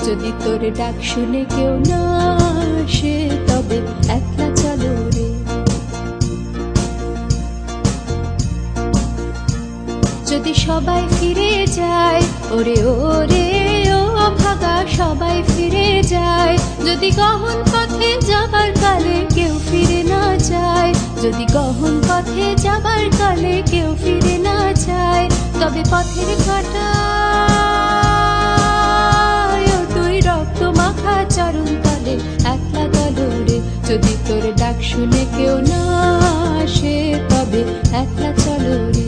যদি তোর ডাক শুনে কেউ না আসে তবে একলা চলো রে। যদি সবাই ফিরে যায় ওরে ওরে ও ভাগা সবাই ফিরে যায়, যদি গহন পথে যাবার কালে কেউ ফিরে না যায়, যদি গহন পথে যাবার কালে কেউ ফিরে না যায়, তবে পথের কাঁটা তুই রক্ত মাখা চরণ তলে একলা দলরে। যদি তোর ডাক শুনে কেউ না আসে তবে একলা চলো রে।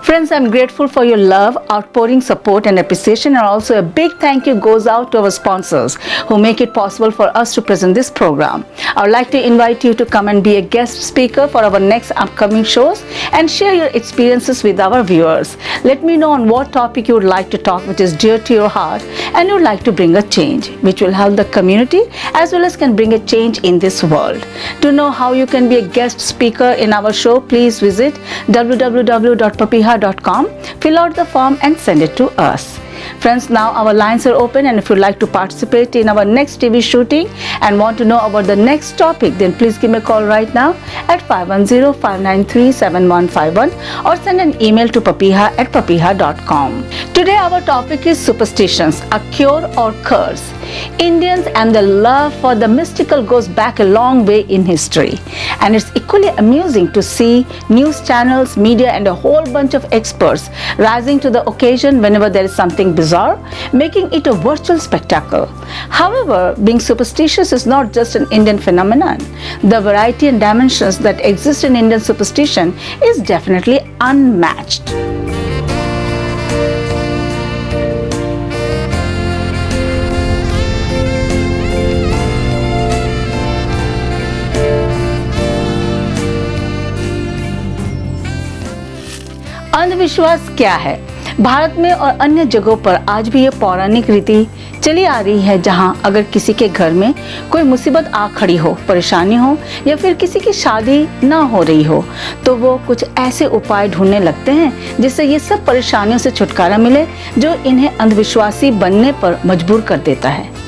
Friends, I'm grateful for your love, outpouring support and appreciation, and also a big thank you goes out to our sponsors who make it possible for us to present this program. I would like to invite you to come and be a guest speaker for our next upcoming shows and share your experiences with our viewers. Let me know on what topic you would like to talk which is dear to your heart and you would like to bring a change which will help the community as well as can bring a change in this world. To know how you can be a guest speaker in our show, please visit www.papiha.com, fill out the form and send it to us. Friends, now our lines are open, and if you'd like to participate in our next TV shooting and want to know about the next topic, then please give me a call right now at 510-593-7151 or send an email to papiha@papiha.com. Today our topic is superstitions, a cure or curse. Indians and their love for the mystical goes back a long way in history, and it's equally amusing to see news channels, media and a whole bunch of experts rising to the occasion whenever there is something bizarre, making it a virtual spectacle. However, being superstitious is not just an Indian phenomenon. The variety and dimensions that exist in Indian superstition is definitely unmatched. अंधविश्वास क्या है? भारत में और अन्य जगहों पर आज भी ये पौराणिक रीति चली आ रही है, जहां अगर किसी के घर में कोई मुसीबत आ खड़ी हो, परेशानी हो या फिर किसी की शादी ना हो रही हो, तो वो कुछ ऐसे उपाय ढूंढने लगते हैं जिससे ये सब परेशानियों से छुटकारा मिले, जो इन्हें अंधविश्वासी बनने पर मजबूर कर देता है।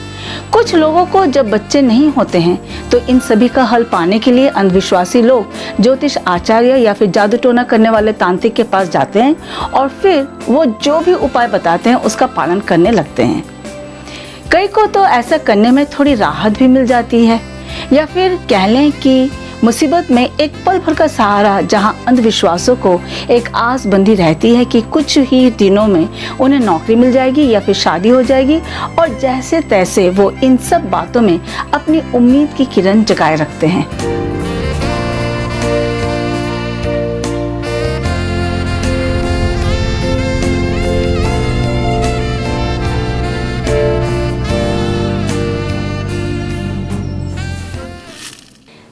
कुछ लोगों को जब बच्चे नहीं होते हैं तो इन सभी का हल पाने के लिए अंधविश्वासी लोग ज्योतिष आचार्य या फिर जादू टोना करने वाले तांत्रिक के पास जाते हैं और फिर वो जो भी उपाय बताते हैं उसका पालन करने लगते हैं। कई को तो ऐसा करने में थोड़ी राहत भी मिल जाती है, या फिर कह लें कि मुसीबत में एक पल भर का सहारा, जहां अंधविश्वासों को एक आस बंधी रहती है कि कुछ ही दिनों में उन्हें नौकरी मिल जाएगी या फिर शादी हो जाएगी, और जैसे तैसे वो इन सब बातों में अपनी उम्मीद की किरण जगाए रखते हैं।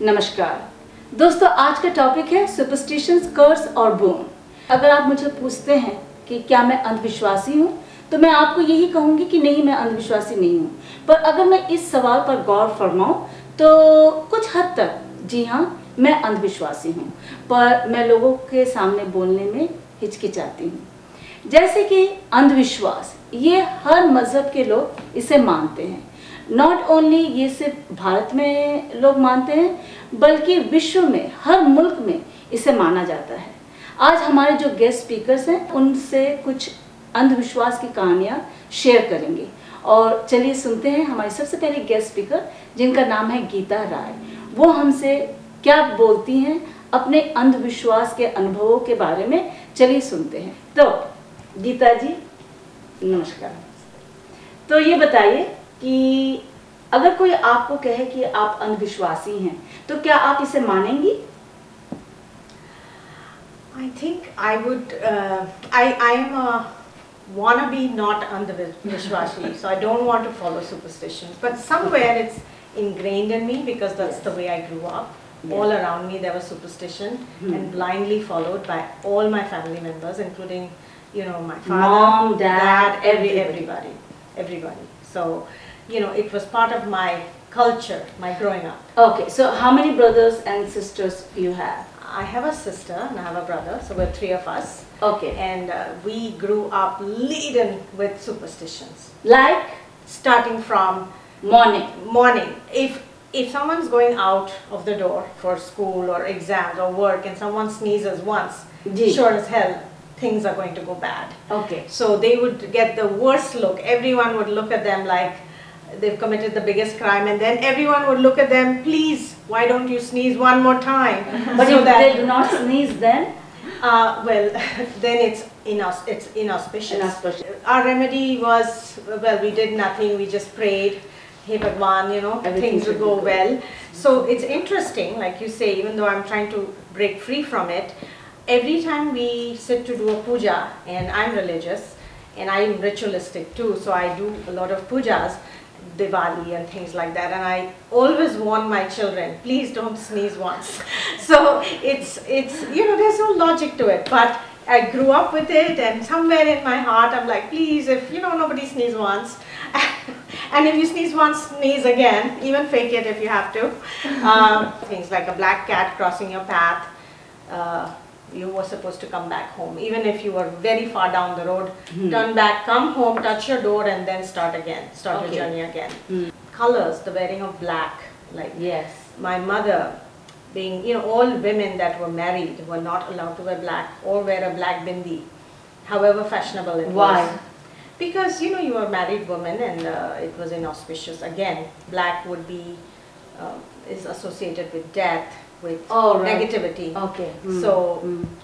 नमस्कार दोस्तों, आज का टॉपिक है सुपरस्टिशंस, कर्स और बूम। अगर आप मुझे पूछते हैं कि क्या मैं अंधविश्वासी हूँ, तो मैं आपको यही कहूँगी कि नहीं, मैं अंधविश्वासी नहीं हूँ। पर अगर मैं इस सवाल पर गौर फरमाऊँ तो कुछ हद तक जी हाँ, मैं अंधविश्वासी हूँ, पर मैं लोगों के सामने बोलने में हिचकिचाती हूँ। जैसे कि अंधविश्वास, ये हर मजहब के लोग इसे मानते हैं। नॉट ओनली ये सिर्फ भारत में लोग मानते हैं, बल्कि विश्व में हर मुल्क में इसे माना जाता है। आज हमारे जो गेस्ट स्पीकर्स हैं उनसे कुछ अंधविश्वास की कहानियाँ शेयर करेंगे, और चलिए सुनते हैं हमारी सबसे पहले गेस्ट स्पीकर, जिनका नाम है गीता राय। वो हमसे क्या बोलती हैं अपने अंधविश्वास के अनुभवों के बारे में, चलिए सुनते हैं। तो गीता जी नमस्कार। तो ये बताइए कि अगर कोई आपको कहे कि आप अंधविश्वासी हैं, तो क्या आप इसे मानेंगी? I think I would, I am a wannabe not Andhvishwashi, so I don't want to follow superstitions, but somewhere it's ingrained in me because that's the way I grew up. All around me there was superstition and blindly followed by all my family members, including, you know, my father, Mom, dad, everybody. So, you know, it was part of my culture, my growing up. Okay, so how many brothers and sisters you have? I have a sister and I have a brother, so we're three of us. Okay. And we grew up laden with superstitions. Like? Starting from morning. If someone's going out of the door for school or exams or work and someone sneezes once, sure as hell things are going to go bad. Okay. So they would get the worst look. Everyone would look at them like they've committed the biggest crime, and then everyone would look at them, please, why don't you sneeze one more time? But so if they do not sneeze, then? Well, then it's inauspicious. Our remedy was, well, we did nothing, we just prayed, hey Bhagwan, you know, things would go well. So it's interesting, like you say, even though I'm trying to break free from it, every time we sit to do a puja, and I'm religious, and I'm ritualistic too, so I do a lot of pujas, Diwali and things like that, and I always warn my children, please don't sneeze once. So it's you know, there's no logic to it, but I grew up with it, and somewhere in my heart I'm like, please, if you know, nobody sneeze once, and if you sneeze once, sneeze again, even fake it if you have to. Things like a black cat crossing your path, you were supposed to come back home, even if you were very far down the road, turn back, come home, touch your door, and then start your journey again. Colors, the wearing of black, like my mother, being, you know, all women that were married were not allowed to wear black or wear a black bindi, however fashionable it was. Why? Because, you know, you were a married woman and it was inauspicious. Again, black would be, is associated with death, with negativity. Okay. So,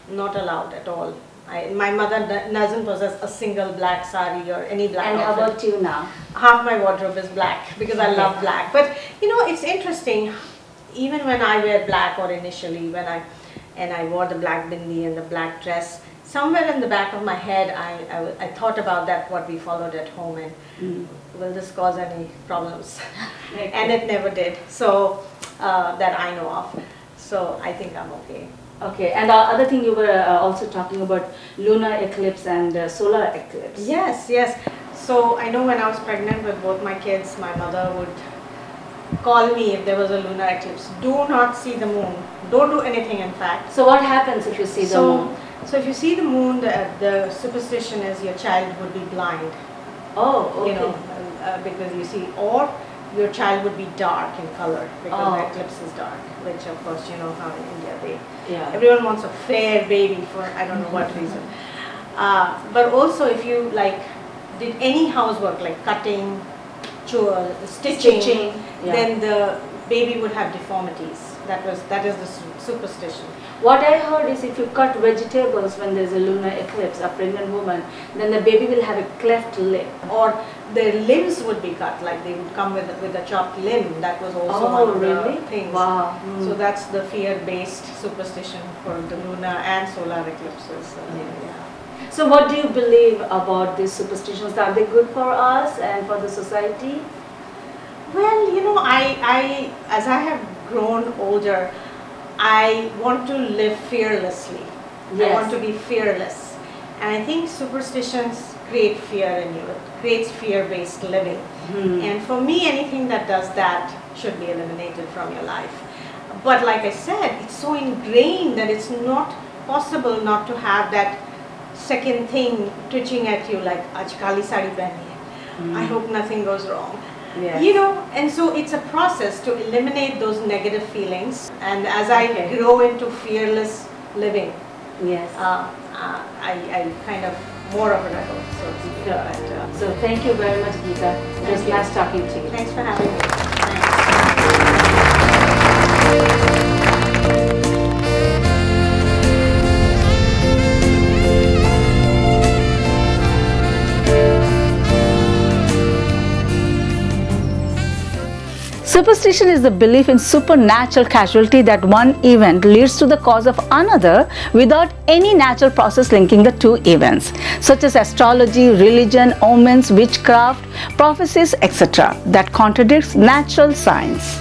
not allowed at all. My mother doesn't possess a single black sari or any black outfit. And how about you now? Half my wardrobe is black because I love black. But, you know, it's interesting, even when I wear black, or initially when I wore the black bindi and the black dress, somewhere in the back of my head I thought about that, what we followed at home, and will this cause any problems? And it never did, so that I know of. So I think I'm okay. Okay, and the other thing, you were also talking about lunar eclipse and solar eclipse. Yes, yes. So I know when I was pregnant with both my kids, my mother would call me if there was a lunar eclipse. Do not see the moon. Don't do anything, in fact. So what happens if you see the moon? So if you see the moon, the superstition is your child would be blind. Oh, okay. You know, because you see, or your child would be dark in color because the eclipse is dark, which of course you know how in India everyone wants a fair baby for I don't know what reason. But also if you like did any housework like cutting, stitching, then the baby would have deformities. That is the superstition. What I heard is if you cut vegetables when there's a lunar eclipse, a pregnant woman, then the baby will have a cleft lip. Or their limbs would be cut, like they would come with a chopped limb. That was also one of the things. Wow. So that's the fear-based superstition for the lunar and solar eclipses. So what do you believe about these superstitions? Are they good for us and for the society? Well, you know, I as I have grown older, I want to live fearlessly. I want to be fearless. And I think superstitions create fear in you. It creates fear-based living. And for me, anything that does that should be eliminated from your life. But like I said, it's so ingrained that it's not possible not to have that second thing twitching at you, like, Aaj kali sari pehni hai. I hope nothing goes wrong. You know, and so it's a process to eliminate those negative feelings. And as I grow into fearless living, I kind of more of a rebel, so to speak. So thank you very much, Geeta. It was nice talking to you. Thanks for having me. Superstition is the belief in supernatural causality, that one event leads to the cause of another without any natural process linking the two events, such as astrology, religion, omens, witchcraft, prophecies, etc., that contradicts natural science.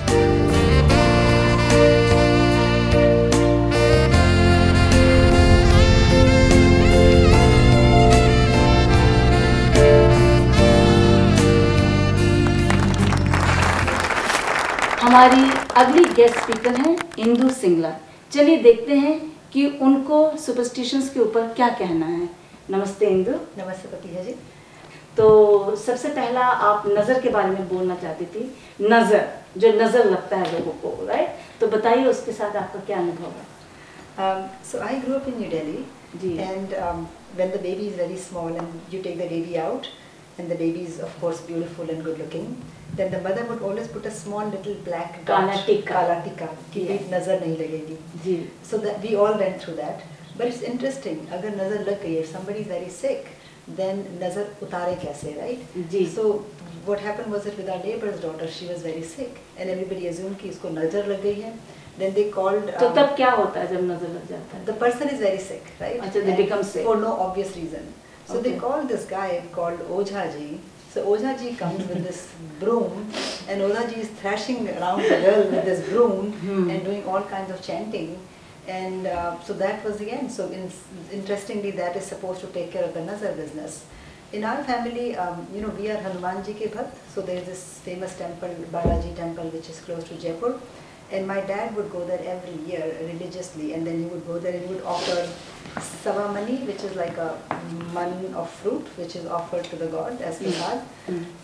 हमारी अगली guest speaker हैं इंदु सिंगला। चलिए देखते हैं कि उनको superstitions के ऊपर क्या कहना है। नमस्ते इंदु। नमस्ते प्रतिभा जी। तो सबसे पहला आप नज़र के बारे में बोलना चाहती थी। नज़र, जो नज़र लगता है लोगों को, राइट? तो बताइए उसके साथ आपका क्या अनुभव है। So I grew up in New Delhi, and when the baby is very small and you take the baby out, and the baby is of course beautiful and good looking, then the mother would always put a small little black dot, kala tika, कि नजर नहीं लगेगी। So that we all went through that. But it's interesting, अगर नजर लग गई, if somebody is very sick, then नजर उतारे कैसे, right? So what happened was that with our neighbor's daughter, she was very sick, and everybody assumed कि इसको नजर लग गई है. Then they called. तो तब क्या होता है जब नजर लग जाता है? The person is very sick, right? अच्छा, they become sick for no obvious reason. So they called this guy called Ojha Ji. So Ojha Ji comes with this broom, and Ojha Ji is thrashing around the girl with this broom and doing all kinds of chanting. And so that was the end. So interestingly, that is supposed to take care of the nazar business. In our family, we are Hanumanji ke bhakt. So there is this famous temple, Balaji temple, which is close to Jaipur. And my dad would go there every year religiously, and then he would go there and he would offer savamani, which is like a man of fruit, which is offered to the god as prasad.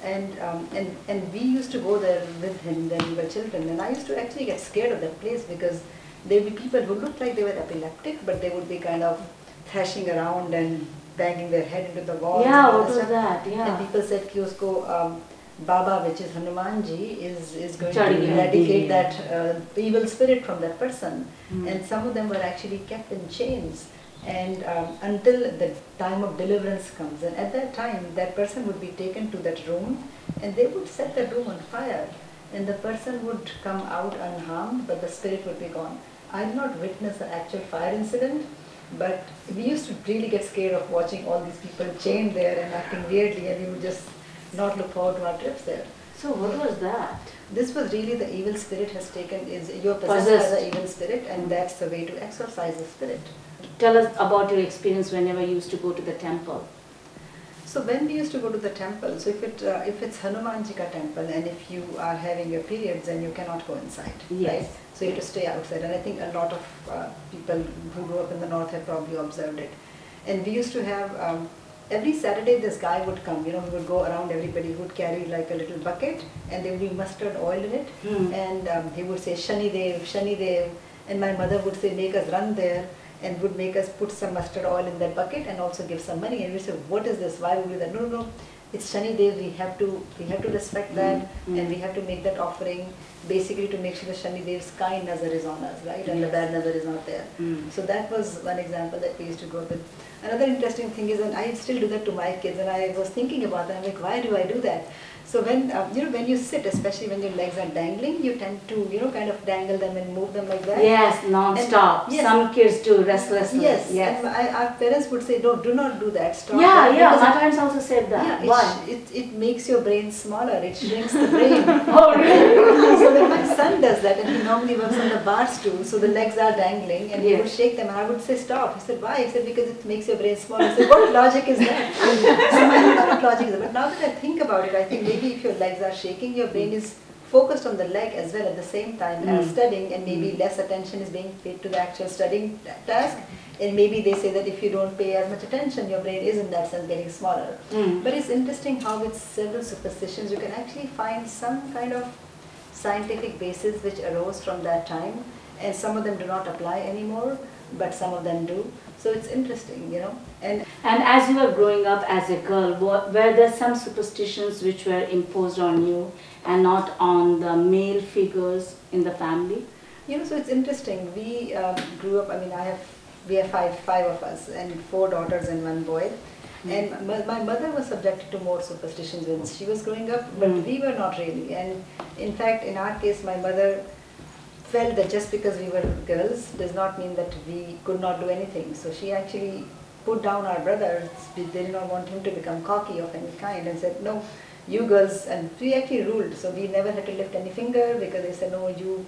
And we used to go there with him when we were children, and I used to actually get scared of that place because there would be people who looked like they were epileptic, but they would be kind of thrashing around and banging their head into the wall. Yeah, what was that? Yeah. And people said कि उसको Baba, which is Hanumanji, is going to eradicate that evil spirit from that person. And some of them were actually kept in chains, and until the time of deliverance comes. And at that time, that person would be taken to that room, and they would set the room on fire, and the person would come out unharmed, but the spirit would be gone. I did not witness an actual fire incident, but we used to really get scared of watching all these people chained there and acting weirdly, and we would just not look forward to our trips there. So what was that? This was really the evil spirit has taken, you're possessed by the evil spirit, and that's the way to exorcise the spirit. Tell us about your experience whenever you used to go to the temple. So when we used to go to the temple, so if it's Hanumanji ka temple, and if you are having your periods, then you cannot go inside, right? So you have to stay outside, and I think a lot of people who grew up in the north have probably observed it. And we used to have every Saturday this guy would come, he would go around everybody, he would carry like a little bucket, and there would be mustard oil in it, and he would say Shani Dev, Shani Dev, and my mother would say make us run there, and would make us put some mustard oil in that bucket and also give some money. And we said, what is this? Why would we do that? No, it's Shani Dev. We have to respect that, and we have to make that offering basically to make sure the Shani Dev's kind nazar is on us, right? And the bad nazar is not there. So that was one example that we used to go with. Another interesting thing is, and I still do that to my kids, and I was thinking about that. I'm like, why do I do that? So when when you sit, especially when your legs are dangling, you tend to kind of dangle them and move them like that. Yes, non-stop. Yes. Some kids do restlessness. Yes. And our parents would say, no, do not do that. Stop. Yeah, that. My parents also said that. Yeah, why? It makes your brain smaller. It shrinks the brain. Oh, really? So when my son does that, and he normally works on the bar stool, so the legs are dangling, and he would shake them, and I would say, stop. He said, why? He said, because it makes your brain smaller. I said, what logic is that? So I don't know what logic is that. But now that I think about it, I think maybe if your legs are shaking, your brain is focused on the leg as well at the same time as studying, and maybe less attention is being paid to the actual studying task. And maybe they say that if you don't pay as much attention, your brain is in that sense getting smaller. But it's interesting how with several superstitions you can actually find some kind of scientific basis which arose from that time, and some of them do not apply anymore, but some of them do. So it's interesting, And as you were growing up as a girl, were there some superstitions which were imposed on you and not on the male figures in the family? So it's interesting. We grew up, we have five of us, and 4 daughters and 1 boy. And my mother was subjected to more superstitions when she was growing up, but we were not really. And in fact, in our case, my mother felt that just because we were girls does not mean that we could not do anything. So she actually put down our brother. They did not want him to become cocky of any kind, and said, no, you girls, and we actually ruled. So we never had to lift any finger, because they said, no, you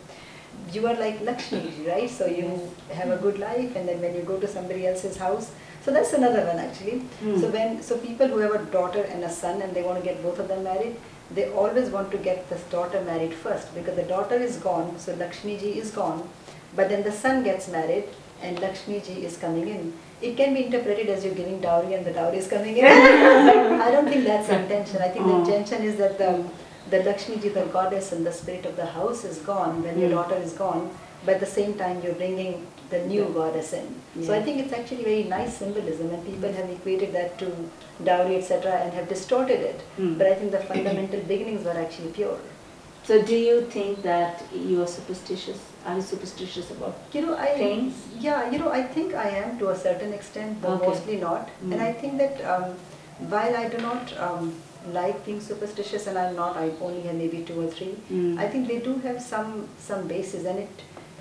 are like Lakshmi, right? So you have a good life, and then when you go to somebody else's house, so that's another one actually. So people who have a daughter and a son and they want to get both of them married, they always want to get this daughter married first, because the daughter is gone, so Lakshmi ji is gone, but then the son gets married and Lakshmi ji is coming in. It can be interpreted as you're giving dowry and the dowry is coming in. But I don't think that's the intention. I think the intention is that the Lakshmi ji, the goddess and the spirit of the house, is gone when your daughter is gone, but at the same time you're bringing the new goddess in. So I think it's actually very nice symbolism, and people have equated that to dowry, etc., and have distorted it. But I think the fundamental beginnings were actually pure. So do you think that you are superstitious? Are you superstitious about things? Yeah, I think I am to a certain extent, but mostly not. And I think that while I do not like being superstitious, and I'm not, I only have maybe 2 or 3, I think they do have some basis,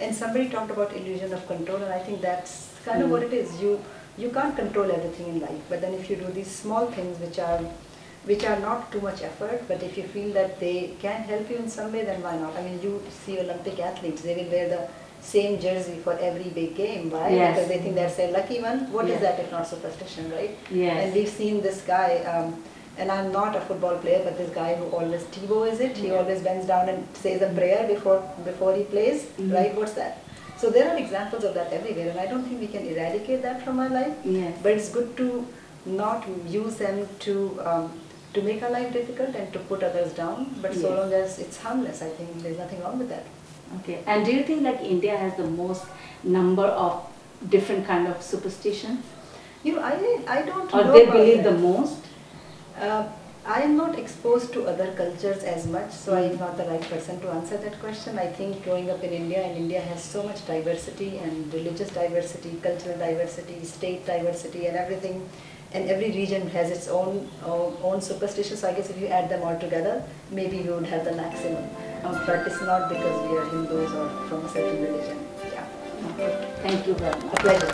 and somebody talked about illusion of control, and I think that's kind of what it is. You can't control everything in life, but then if you do these small things which are not too much effort, but if you feel that they can help you in some way, then why not? I mean, you see Olympic athletes, they will wear the same jersey for every big game. Why? Because they think they're the lucky one. What is that if not superstition, right? And we've seen this guy, and I'm not a football player, but this guy who always, Thibaut is it? He always bends down and says a prayer before he plays, right? What's that? So there are examples of that everywhere, and I don't think we can eradicate that from our life. But it's good to not use them to make our life difficult and to put others down. But so long as it's harmless, I think there's nothing wrong with that. Okay. And do you think like India has the most number of different kind of superstitions? I don't know. Or they believe the most? I am not exposed to other cultures as much, so I am not the right person to answer that question. I think growing up in India, and India has so much diversity, and religious diversity, cultural diversity, state diversity, and everything, and every region has its own superstitions. So I guess if you add them all together, maybe we would have the maximum. But it's not because we are Hindus or from a certain religion. Yeah. Okay. Thank you very much. A pleasure.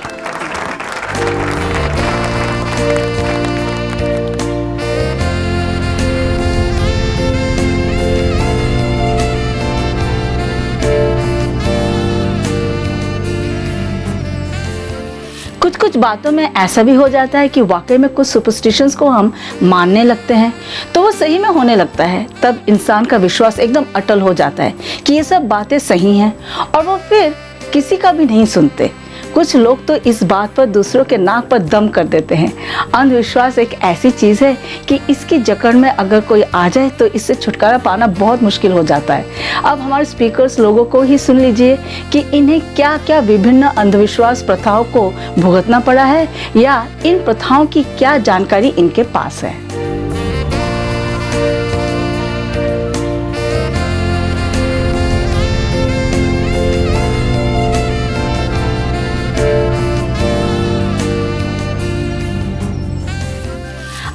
कुछ बातों में ऐसा भी हो जाता है कि वाकई में कुछ सुपरस्टिशंस को हम मानने लगते हैं तो वो सही में होने लगता है। तब इंसान का विश्वास एकदम अटल हो जाता है कि ये सब बातें सही हैं और वो फिर किसी का भी नहीं सुनते। कुछ लोग तो इस बात पर दूसरों के नाक पर दम कर देते हैं। अंधविश्वास एक ऐसी चीज़ है कि इसकी जकड़ में अगर कोई आ जाए तो इससे छुटकारा पाना बहुत मुश्किल हो जाता है। अब हमारे स्पीकर्स लोगों को ही सुन लीजिए कि इन्हें क्या क्या विभिन्न अंधविश्वास प्रथाओं को भुगतना पड़ा है या इन प्रथाओं की क्या जानकारी इनके पास है।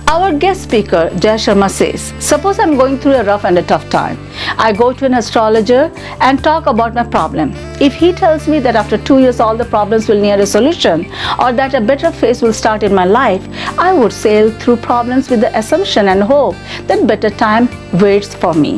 Our guest speaker, Jay Sharma says, suppose I'm going through a rough and a tough time. I go to an astrologer and talk about my problem. If he tells me that after 2 years all the problems will near a solution or that a better phase will start in my life, I would sail through problems with the assumption and hope that better time waits for me.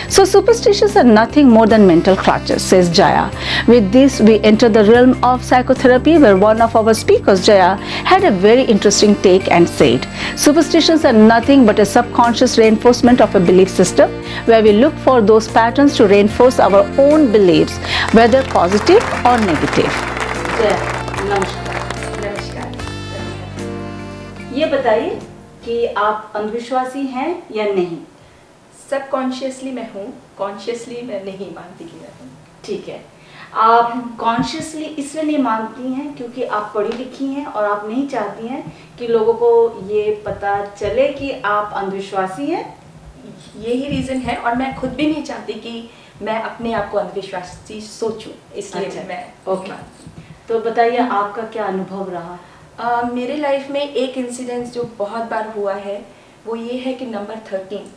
So superstitions are nothing more than mental crutches, says Jaya. With this, we enter the realm of psychotherapy, where one of our speakers, Jaya, had a very interesting take and said, superstitions are nothing but a subconscious reinforcement of a belief system, where we look for those patterns to reinforce our own beliefs, whether positive or negative. Jaya, namaskar. Namaskar. ये बताइए कि आप अंधविश्वासी हैं या नहीं? Subconsciously मैं हूँ, consciously मैं नहीं मानती कि मैं हूँ। ठीक है, आप कॉन्शियसली इसलिए नहीं मानती हैं क्योंकि आप पढ़ी लिखी हैं और आप नहीं चाहती हैं कि लोगों को ये पता चले कि आप अंधविश्वासी हैं? यही रीज़न है, और मैं खुद भी नहीं चाहती कि मैं अपने आप को अंधविश्वासी सोचूं, इसलिए अच्छा, मैं ओके। तो बताइए आपका क्या अनुभव रहा? मेरे लाइफ में एक इंसिडेंस जो बहुत बार हुआ है वो ये है कि number 13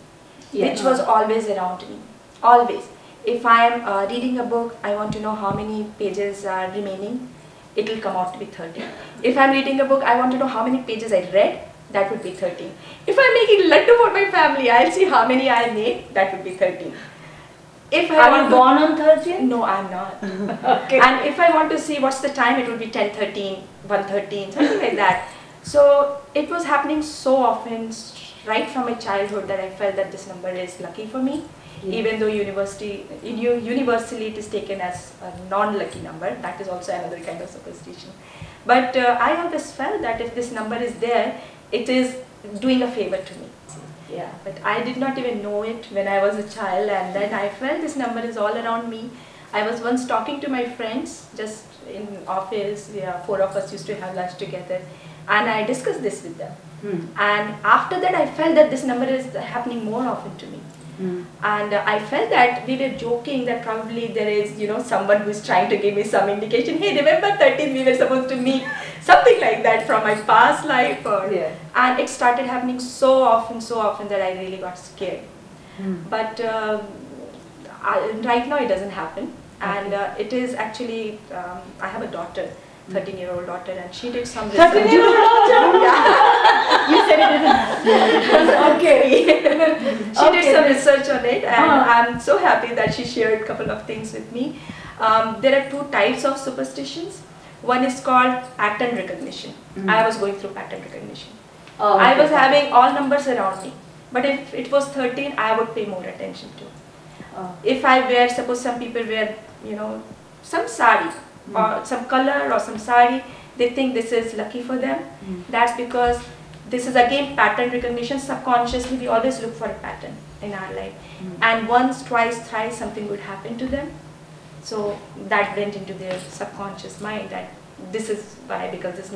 which was always around me, always. If I am reading a book, I want to know how many pages are remaining, it will come out to be 13. If I am reading a book, I want to know how many pages I read, that would be 13. If I am making laddu for my family, I will see how many I made, that would be 13. If I Are you born on 13? No, I am not. Okay. And if I want to see what's the time, it would be 10:13, 1:13, something like that. So it was happening so often, right from my childhood, that I felt that this number is lucky for me. Yeah. Even though universally it is taken as a non-lucky number, that is also another kind of superstition. But I always felt that if this number is there, it is doing a favor to me. Yeah, but I did not even know it when I was a child, and then I felt this number is all around me. I was once talking to my friends, just in office, 4 of us used to have lunch together, and I discussed this with them. And after that I felt that this number is happening more often to me. And I felt that we were joking that probably there is, someone who is trying to give me some indication, hey, remember 13, we were supposed to meet, something like that from my past life. And it started happening so often that I really got scared. But right now it doesn't happen. And it is actually, I have a daughter, 13-year-old daughter, and she did some research. 13-year-old daughter? Yeah. You said it didn't. Okay. She did some research on it, and I'm so happy that she shared a couple of things with me. There are 2 types of superstitions. One is called pattern recognition. I was going through pattern recognition. Oh, I was having all numbers around me, but if it was 13, I would pay more attention to. If I wear, suppose some people wear, some sari or some color or some sari, they think this is lucky for them. That's because this is again pattern recognition. Subconsciously, we always look for a pattern in our life, and once, twice, thrice, something would happen to them. So that went into their subconscious mind that this is why, because this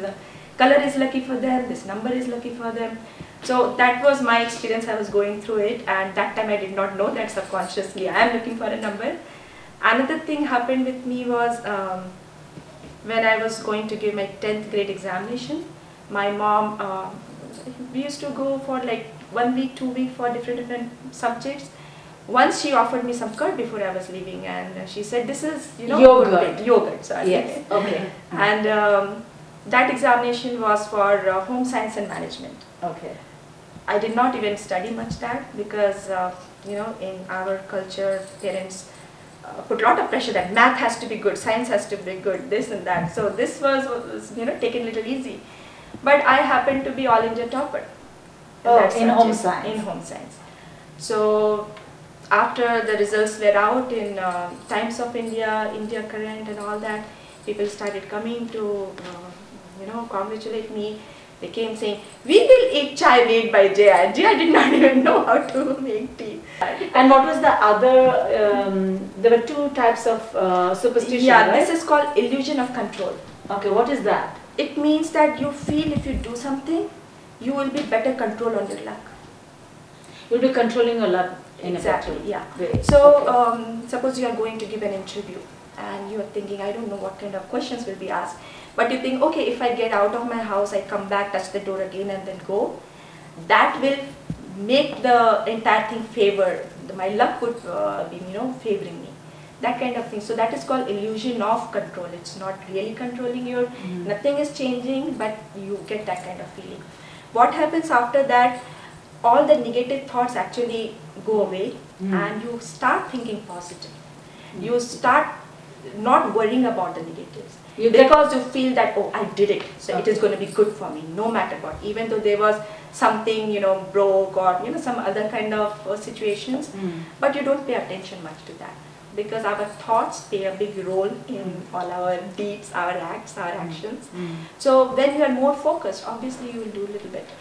color is lucky for them, this number is lucky for them. So that was my experience. I was going through it, and that time I did not know that subconsciously I am looking for a number. Another thing happened with me was when I was going to give my 10th grade examination. My mom, we used to go for like 1 week, 2 weeks for different subjects. Once she offered me some curd before I was leaving, and she said, "This is yogurt." Sorry. Yes. Okay. And that examination was for home science and management. Okay. I did not even study much that because in our culture, parents put a lot of pressure that math has to be good, science has to be good, this and that. So this was taken a little easy. But I happened to be all India topper. In home science. In home science. So after the results were out in Times of India, India Current and all that, people started coming to congratulate me. They came saying, "We will eat chai made by Jaya." Jaya did not even know how to make tea. And what was the other, there were 2 types of superstition, Yeah, right? this is called illusion of control. Okay, what is that? It means that you feel if you do something, you will be better control on your luck. You'll be controlling your luck in Exactly, a better yeah. way. So, Okay. suppose you are going to give an interview and you are thinking, I don't know what kind of questions will be asked. But you think, okay, if I get out of my house, I come back, touch the door again and then go, that will make the entire thing favor. My luck would be, favoring me. That kind of thing. So that is called illusion of control. It's not really controlling your, nothing is changing, but you get that kind of feeling. What happens after that, all the negative thoughts actually go away and you start thinking positive. You start not worrying about the negatives. Because you feel that, oh, I did it, so it is going to be good for me, no matter what. Even though there was something, broke or, some other kind of situations, but you don't pay attention much to that. Because our thoughts play a big role in all our deeds, our acts, our actions. So when you are more focused, obviously you will do a little better.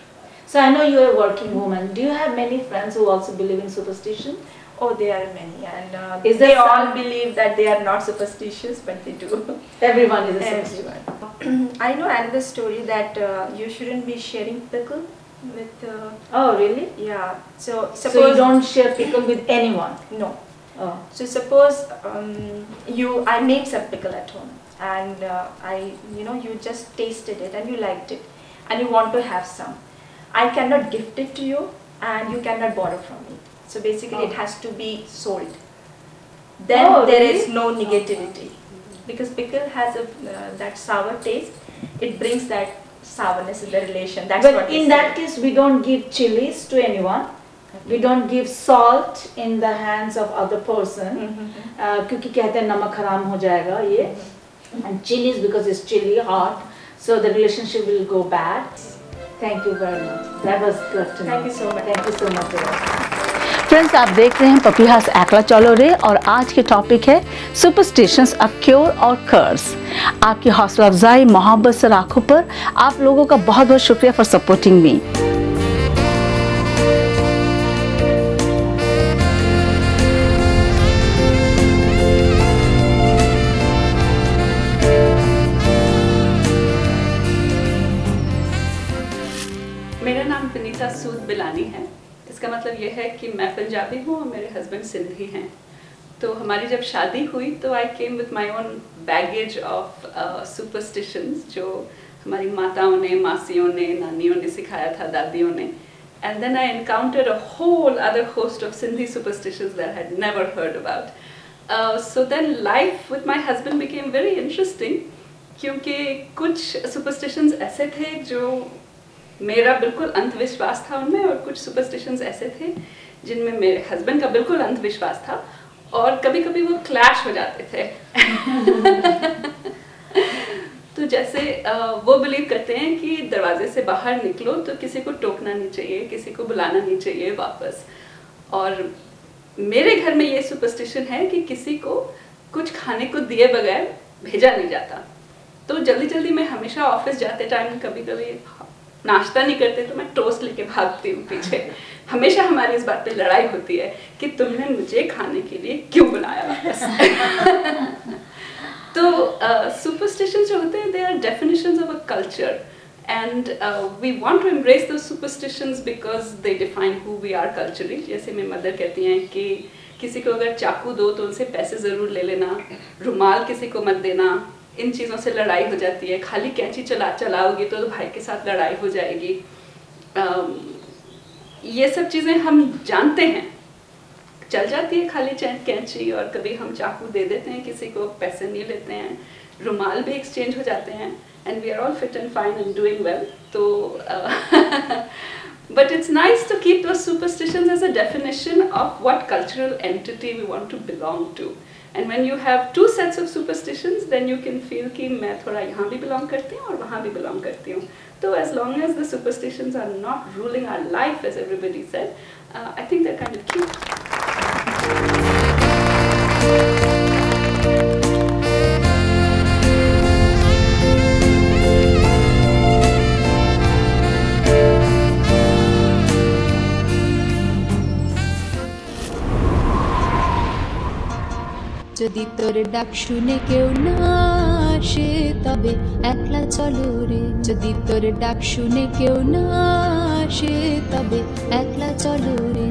So I know you are a working woman. Do you have many friends who also believe in superstition? Oh, there are many, and Is there they all some- believe that they are not superstitious, but they do. Everyone is a superstition. Everyone. I know another story that you shouldn't be sharing pickle with. Oh, really? Yeah. So suppose So you don't share pickle with anyone? No. Oh. So suppose I made some pickle at home. and you just tasted it and you liked it and you want to have some. I cannot gift it to you and you cannot borrow from me. So basically it has to be sold. Then there is no negativity, because pickle has that sour taste. It brings that sourness in the relation. That's But what in that case, we don't give chilies to anyone. We don't give salt in the hands of other person. क्योंकि कहते हैं नमक हराम हो जाएगा ये. And chilies, because it's chili hot, so the relationship will go bad. Thank you very much. That was good to know. Thank you so much. Thank you so much. Friends, आप देख रहे हैं पपीहास एकला चलो रे और आज के टॉपिक है सुपरस्टिशंस, अ क्योर और कर्स। आपकी हौसला अफजाई, मोहब्बत से आंखों पर आप लोगों का बहुत बहुत शुक्रिया फॉर सपोर्टिंग मी। मेरा नाम विनीता सूद बिलानी है। इसका मतलब ये है कि मैं पंजाबी हूँ और मेरे हस्बैंड सिंधी हैं। तो हमारी जब शादी हुई तो I came with my own baggage of superstitions जो हमारी माताओं ने, मासियों ने, नानियों ने सिखाया था, दादियों ने। And then I encountered a whole other host of Sindhi superstitions that I had never heard about. So then life with my husband became very interesting, क्योंकि कुछ सुपरस्टिशंस ऐसे थे जो मेरा बिल्कुल अंधविश्वास था उनमें, और कुछ सुपरस्टिशंस ऐसे थे जिनमें मेरे हस्बैंड का बिल्कुल अंधविश्वास था, और कभी कभी वो क्लैश हो जाते थे। तो जैसे वो बिलीव करते हैं कि दरवाजे से बाहर निकलो तो किसी को टोकना नहीं चाहिए, किसी को बुलाना नहीं चाहिए वापस। और मेरे घर में ये सुपरस्टिशन है कि किसी को कुछ खाने को दिए बगैर भेजा नहीं जाता। तो जल्दी जल्दी मैं हमेशा ऑफिस जाते टाइम कभी कभी नाश्ता नहीं करते तो मैं टोस्ट लेके भागती हूँ पीछे। हमेशा हमारी इस बात पे लड़ाई होती है कि तुमने मुझे खाने के लिए क्यों बुलाया वापस। तो सुपरस्टिशंस जो होते हैं, they are definitions of a culture, and we want to embrace those superstitions because they define who we are culturally. जैसे मेरी मदर कहती हैं कि किसी को अगर चाकू दो तो उनसे पैसे ज़रूर ले लेना, रुमाल किसी को मत देना, इन चीज़ों से लड़ाई हो जाती है। खाली कैंची चलाओगी तो भाई के साथ लड़ाई हो जाएगी। ये सब चीज़ें हम जानते हैं, चल जाती है खाली कैंची, और कभी हम चाकू दे देते हैं किसी को, पैसे नहीं लेते हैं, रुमाल भी एक्सचेंज हो जाते हैं, and we are all fit and fine and doing well. तो but it's nice to keep those superstitions as a definition of what cultural entity we want to belong to. And when you have two sets of superstitions, then you can feel कि मैं थोड़ा यहाँ भी belong करती हूँ और वहाँ भी belong करती हूँ। तो as long as the superstitions are not ruling our life, as everybody said, I think they're kind of cute. যদি তোর ডাক শুনে কেউ না আসে তবে একলা চলো রে, যদি তোর ডাক শুনে কেউ না আসে তবে একলা চলো রে।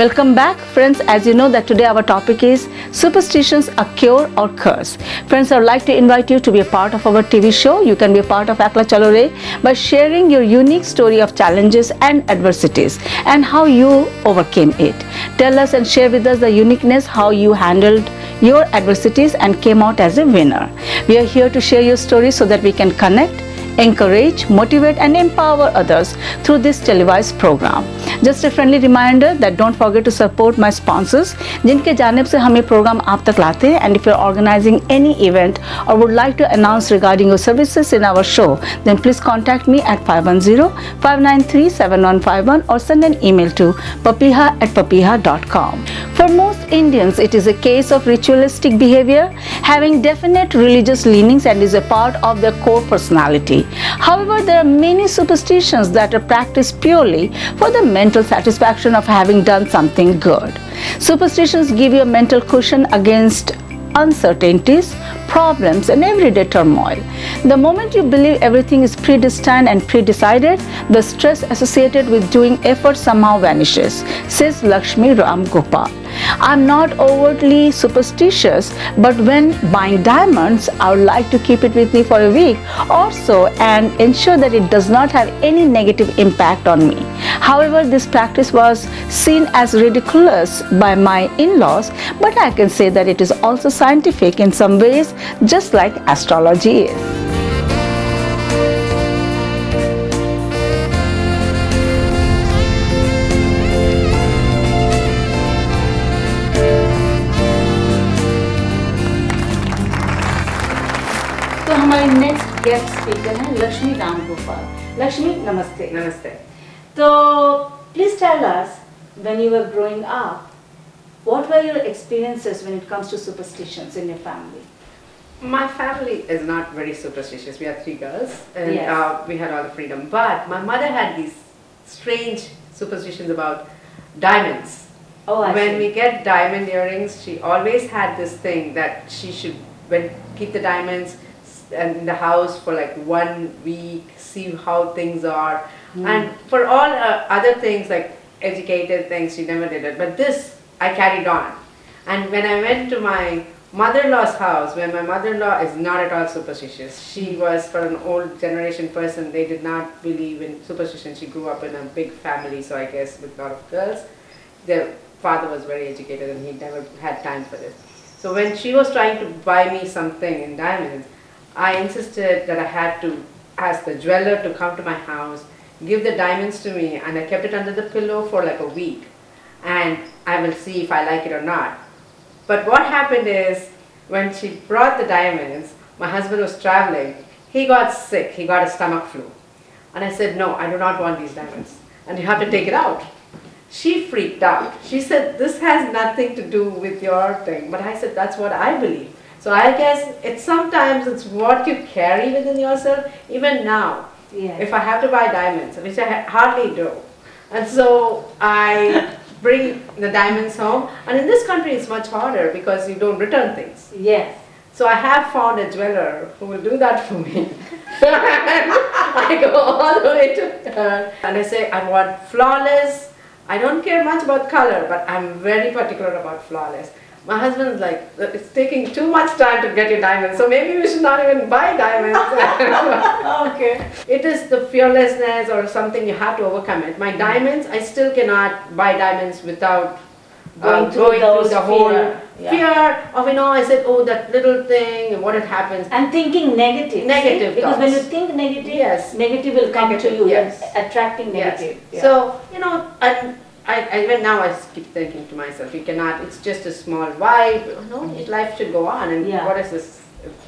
Welcome back, friends. As you know that today our topic is superstitions, a cure or curse. Friends, I would like to invite you to be a part of our TV show. You can be a part of Ekla Chalo Re by sharing your unique story of challenges and adversities and how you overcame it. Tell us and share with us the uniqueness, how you handled your adversities and came out as a winner. We are here to share your story so that we can connect, encourage, motivate and empower others through this televised program. Just a friendly reminder that don't forget to support my sponsors जिनके जानिब से हम ये programme आप तक लाते हैं, and if you're organizing any event or would like to announce regarding your services in our show, then please contact me at 510-593-7151 or send an email to papiha@papiha.com. For most Indians, it is a case of ritualistic behavior having definite religious leanings and is a part of their core personality. However, there are many superstitions that are practiced purely for the mental satisfaction of having done something good. Superstitions give you a mental cushion against uncertainties, problems and everyday turmoil. The moment you believe everything is predestined and pre-decided, the stress associated with doing effort somehow vanishes, says Lakshmi Ram Gopal. I'm not overtly superstitious, but when buying diamonds, I would like to keep it with me for a week or so and ensure that it does not have any negative impact on me. However, this practice was seen as ridiculous by my in-laws, but I can say that it is also scientific in some ways, just like astrology is. तो हमारे next guest speaker हैं Lakshmi Ramgopal. Lakshmi namaste. Namaste. तो please tell us when you were growing up what were your experiences when it comes to superstitions in your family? My family is not very superstitious. We are 3 girls, and Yes. we had all the freedom. But my mother had these strange superstitions about diamonds. Oh, I When see. we get diamond earrings, she always had this thing that she should keep the diamonds in the house for like 1 week, see how things are. And for all other things like educated things, she never did it. But this I carried on. And when I went to my mother-in-law's house, where my mother-in-law is not at all superstitious, she was for an old generation person, they did not believe in superstition. She grew up in a big family, so I guess with a lot of girls. Their father was very educated and he never had time for this. So when she was trying to buy me something in diamonds, I insisted that I had to ask the jeweler to come to my house, give the diamonds to me, and I kept it under the pillow for like a week. And I will see if I like it or not. But what happened is, when she brought the diamonds, my husband was traveling, he got sick, he got a stomach flu. And I said, no, I do not want these diamonds. And you have to take it out. She freaked out. She said, this has nothing to do with your thing. But I said, that's what I believe. So I guess sometimes it's what you carry within yourself. Even now, if I have to buy diamonds, which I hardly do. And so I bring the diamonds home, and in this country it's much harder because you don't return things. Yes. So I have found a jeweler who will do that for me. I go all the way to her and I say, I want flawless. I don't care much about color, but I'm very particular about flawless. My husband is like, it's taking too much time to get your diamonds, so maybe we should not even buy diamonds. Okay. It is the fearlessness or something you have to overcome it. My diamonds, I still cannot buy diamonds without Going through the whole fear. fear of, I said, oh, that little thing, and what it happens. And thinking negative. Negative see? Because thoughts. when you think negative, Yes. negative will come Negative, to you, yes. attracting Yes. negative. Yeah. So, even now I keep thinking to myself, you cannot, it's just a small vibe, life should go on, and Yeah. what is this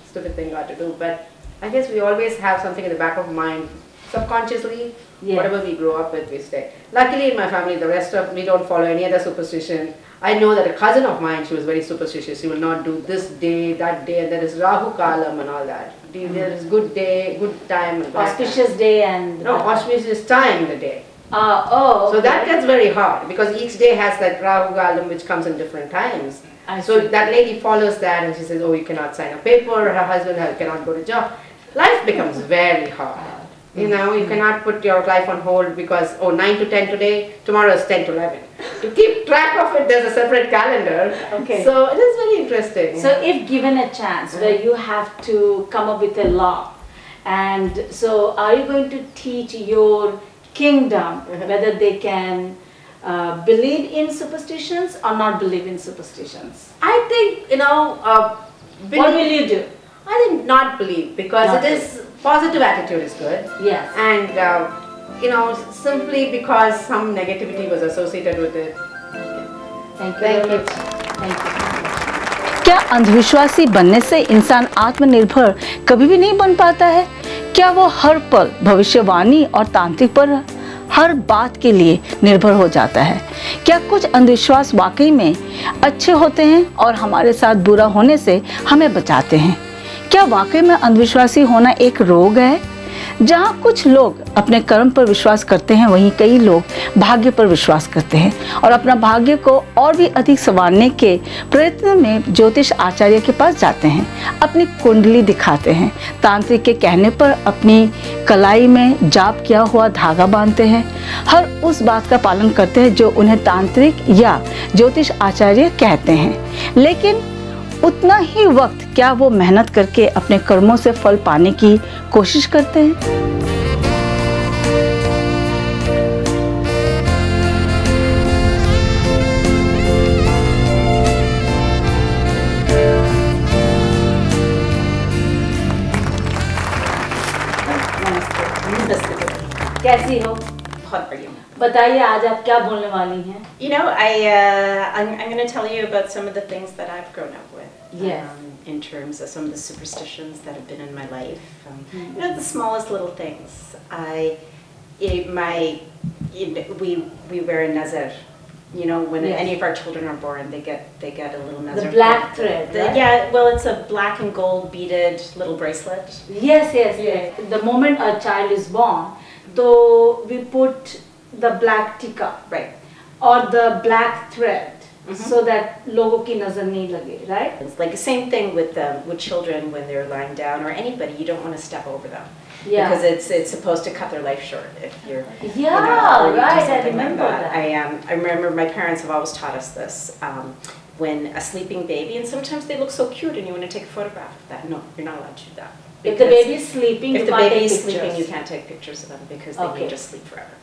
stupid thing got to do? But I guess we always have something in the back of mind, subconsciously, Yes. whatever we grow up with, we stay. Luckily in my family, the rest of, we don't follow any other superstition. I know that a cousin of mine, she was very superstitious, she will not do this day, that day, and there is Rahu Kalam and all that. There is good day, good time, and bad time. Auspicious day and... No, auspicious time in the day. okay. So that gets very hard because each day has that Rahu Kalam which comes in different times. So that lady follows that and she says, oh, you cannot sign a paper, her husband cannot go to job. Life becomes very hard. You cannot put your life on hold because, 9 to 10 today, tomorrow is 10 to 11. To keep track of it, there's a separate calendar. Okay. So it is very interesting. So if given a chance where you have to come up with a law, and so are you going to teach your kingdom whether they can believe in superstitions or not believe in superstitions? I think, What will you do? I think not believe because Not it is, positive attitude is good. Yes. And simply because some negativity was associated with it. Thank you. Thank you. Thank you. क्या अंधविश्वासी बनने से इंसान आत्मनिर्भर कभी भी नहीं बन पाता है? क्या वो हर पल भविष्यवाणी और तांत्रिक पर हर बात के लिए निर्भर हो जाता है? क्या कुछ अंधविश्वास वाकई में अच्छे होते हैं और हमारे साथ बुरा होने से हमें बचाते हैं? क्या वाकई में अंधविश्वासी होना एक रोग है? जहाँ कुछ लोग अपने कर्म पर विश्वास करते हैं, वहीं कई लोग भाग्य पर विश्वास करते हैं और अपना भाग्य को और भी अधिक संवारने के प्रयत्न में ज्योतिष आचार्य के पास जाते हैं, अपनी कुंडली दिखाते हैं, तांत्रिक के कहने पर अपनी कलाई में जाप किया हुआ धागा बांधते हैं, हर उस बात का पालन करते हैं जो उन्हें तांत्रिक या ज्योतिष आचार्य कहते हैं। लेकिन उतना ही वक्त क्या वो मेहनत करके अपने कर्मों से फल पाने की कोशिश करते हैं? कैसी हो? बहुत बढ़िया। बताइए आज आप क्या बोलने वाली हैं? You know, I'm going to tell you about some of the things that I've grown up with. Yes. In terms of some of the superstitions that have been in my life. You know, the smallest little things. We wear a nazar. You know, when any of our children are born, they get a little nazar. The black thread, right? Yeah, well, it's a black and gold beaded little bracelet. Yes. The moment a child is born, so we put the black tika, Right. or the black thread, so that logo ki nazar nahi lage, right? It's like the same thing with children when they're lying down, or anybody. You don't want to step over them. Yeah. Because it's supposed to cut their life short if you're. Yeah, or you do right. I something like remember that. I remember my parents have always taught us this. When a sleeping baby, and sometimes they look so cute, and you want to take a photograph of that. No, you're not allowed to do that. If the baby is sleeping, if you the can't baby take is sleeping, pictures. you can't take pictures of them because they may just sleep forever.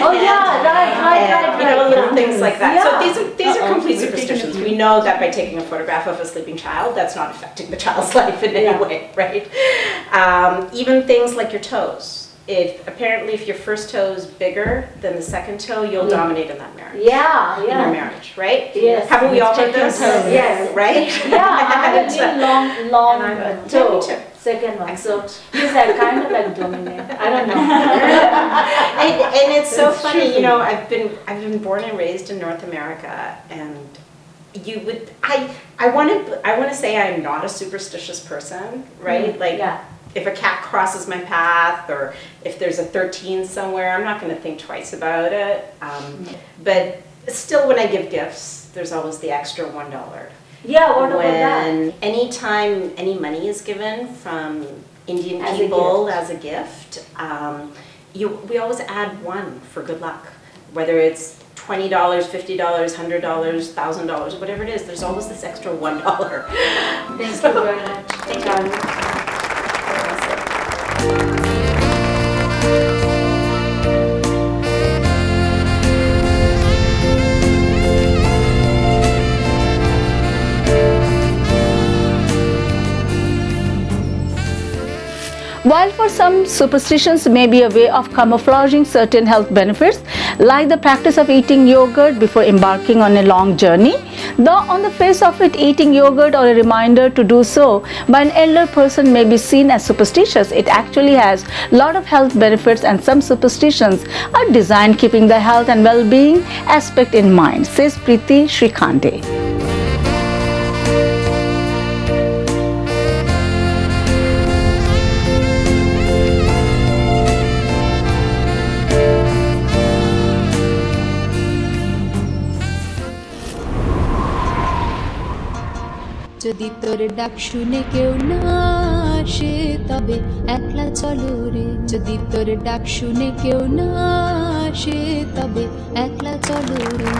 Oh yeah, right. You know, little things like that. Yeah. So these are complete superstitions. We know that by taking a photograph of a sleeping child, that's not affecting the child's life in any way, right? Even things like your toes. If your first toe is bigger than the second toe, you'll dominate in that marriage. Yeah. In your marriage, right? Yes. Haven't we all heard Check your this? toes. Yes. Right? Yeah, I have a really long toe. Me too. Second one. So yes, I kind of like dominate. I don't know. and it's so funny, you know. I've been born and raised in North America, and I want to say I'm not a superstitious person, right? If a cat crosses my path, or if there's a 13 somewhere, I'm not going to think twice about it. But still, when I give gifts, there's always the extra $1. Yeah, what about that? When anytime any money is given from Indian As a people gift. as a gift, we always add one for good luck. Whether it's $20, $50, $100, $1,000, whatever it is, there's always this extra $1. Thank you very much. Thank you. While for some, superstitions may be a way of camouflaging certain health benefits, like the practice of eating yogurt before embarking on a long journey, though on the face of it, eating yogurt or a reminder to do so by an elder person may be seen as superstitious, it actually has a lot of health benefits, and some superstitions are designed keeping the health and well-being aspect in mind, says Preeti Srikhande. যদি তোর ডাক শুনে কেউ না আসে তবে একলা চলো রে যদি তোর ডাক শুনে কেউ না আসে তবে একলা চলো রে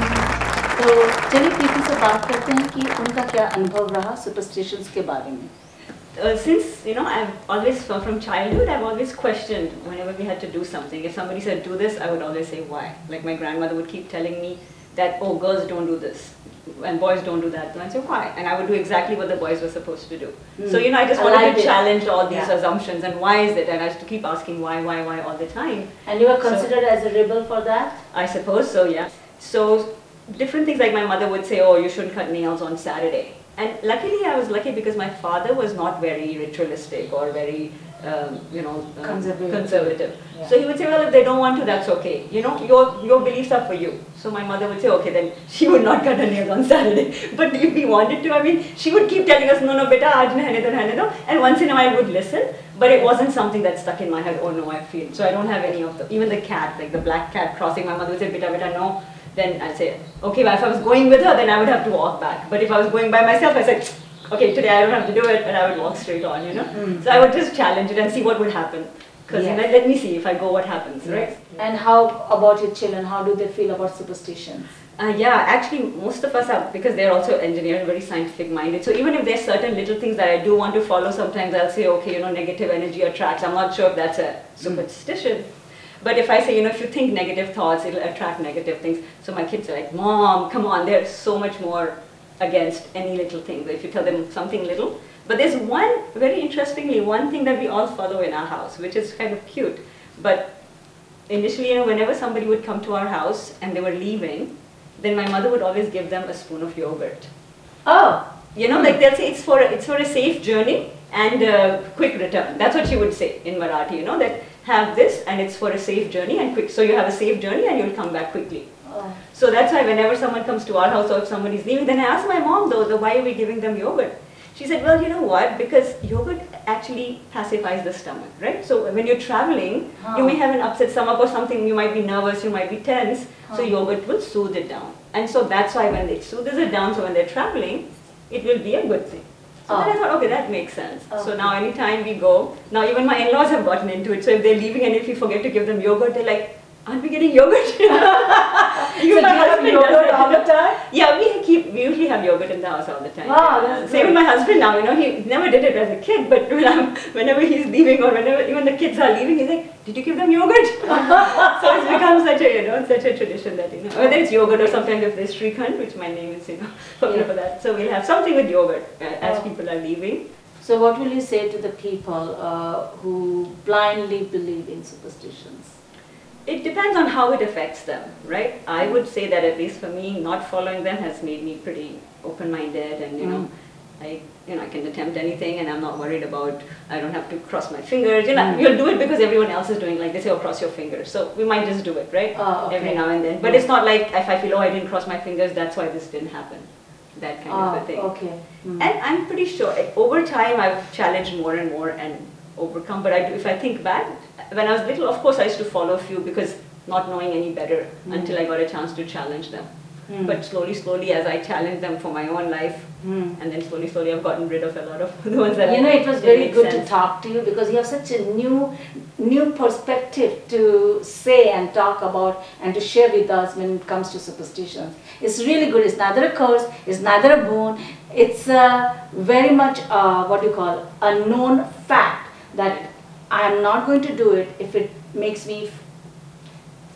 तो चलिए प्रीति से बात करते हैं कि उनका क्या अनुभव रहा सुपरस्टिशंस के बारे में। Since, you know, I've always, from childhood, I've always questioned whenever we had to do something. If somebody said do this, I would always say why. Like my grandmother would keep telling me that, oh, girls don't do this and boys don't do that. And I'd say why? And I would do exactly what the boys were supposed to do. So, you know, I just wanted to challenge all these assumptions and why is it? And I used to keep asking why all the time. And you were considered as a rebel for that? I suppose so, yeah. So different things, like my mother would say, oh, you shouldn't cut nails on Saturday. And luckily I was lucky because my father was not very ritualistic or very conservative. Yeah. So he would say, well, if they don't want to, that's okay. You know, your beliefs are for you. So my mother would say, okay, then she would not cut her nails on Saturday. But if we wanted to, I mean, she would keep telling us, no, beta, aaj nahi do. And once in a while I would listen. But it wasn't something that stuck in my head, oh no, I feel. So I don't have any of the, even the cat, like the black cat crossing, my mother would say, beta, no. Then I'd say, okay, well, if I was going with her, then I would have to walk back. But if I was going by myself, I said, okay, today I don't have to do it, and I would walk straight on, you know. So I would just challenge it and see what would happen. Because let me see if I go, what happens, right? And how about your children? How do they feel about superstitions? Yeah, actually most of us are, because they're also engineers, very scientific minded. So even if there's certain little things that I do want to follow, sometimes I'll say, okay, you know, negative energy attracts. I'm not sure if that's a superstition. But if I say, you know, if you think negative thoughts, it'll attract negative things. So my kids are like, Mom, come on, they're so much more against any little thing. But if you tell them something little. But there's one, very interestingly, one thing that we all follow in our house, which is kind of cute. But initially, you know, whenever somebody would come to our house and they were leaving, then my mother would always give them a spoon of yogurt. Oh! You know, like they'll say it's for a safe journey and a quick return. That's what she would say in Marathi, you know, that have this and it's for a safe journey and quick. So you have a safe journey and you'll come back quickly. Oh. So that's why whenever someone comes to our house or if somebody's leaving, then I ask my mom though, why are we giving them yogurt? She said, well, you know what, because yogurt actually pacifies the stomach, right? So when you're traveling, you may have an upset stomach or something, you might be nervous, you might be tense, so yogurt will soothe it down. And so that's why when it soothes it down, so when they're traveling, it will be a good thing. So then I thought, okay, that makes sense. So now anytime we go, now even my in-laws have gotten into it, so if they're leaving and if we forget to give them yogurt, they're like, aren't we getting yogurt? So do you have yogurt all the time? Yeah, we usually have yogurt in the house all the time. Wow, that's Same good. with my husband now, you know, he never did it as a kid, but whenever he's leaving or whenever even the kids are leaving, he's like, did you give them yogurt? So it's become such a, you know, such a tradition that, you know, whether it's yogurt or sometimes if there's Srikhand, which my name is, you know, for that. So we'll have something with yogurt as people are leaving. So what will you say to the people who blindly believe in superstitions? It depends on how it affects them, right? I would say that at least for me, not following them has made me pretty open-minded and, you know, I can attempt anything and I'm not worried about, I don't have to cross my fingers. You know, you'll do it because everyone else is doing, like they say, oh, cross your fingers. So we might just do it, right? Every now and then. But it's not like if I feel, oh, I didn't cross my fingers, that's why this didn't happen. That kind of a thing. Okay. And I'm pretty sure, over time, I've challenged more and more and overcome. But if I think back, when I was little, of course, I used to follow a few because not knowing any better until I got a chance to challenge them. But slowly, as I challenged them for my own life, and then slowly, I've gotten rid of a lot of the ones that you know, it was very good sense. to talk to you because you have such a new perspective to say and talk about and to share with us when it comes to superstitions. It's really good. It's neither a curse, it's neither a boon. It's very much what you call a known fact that I am not going to do it if it makes me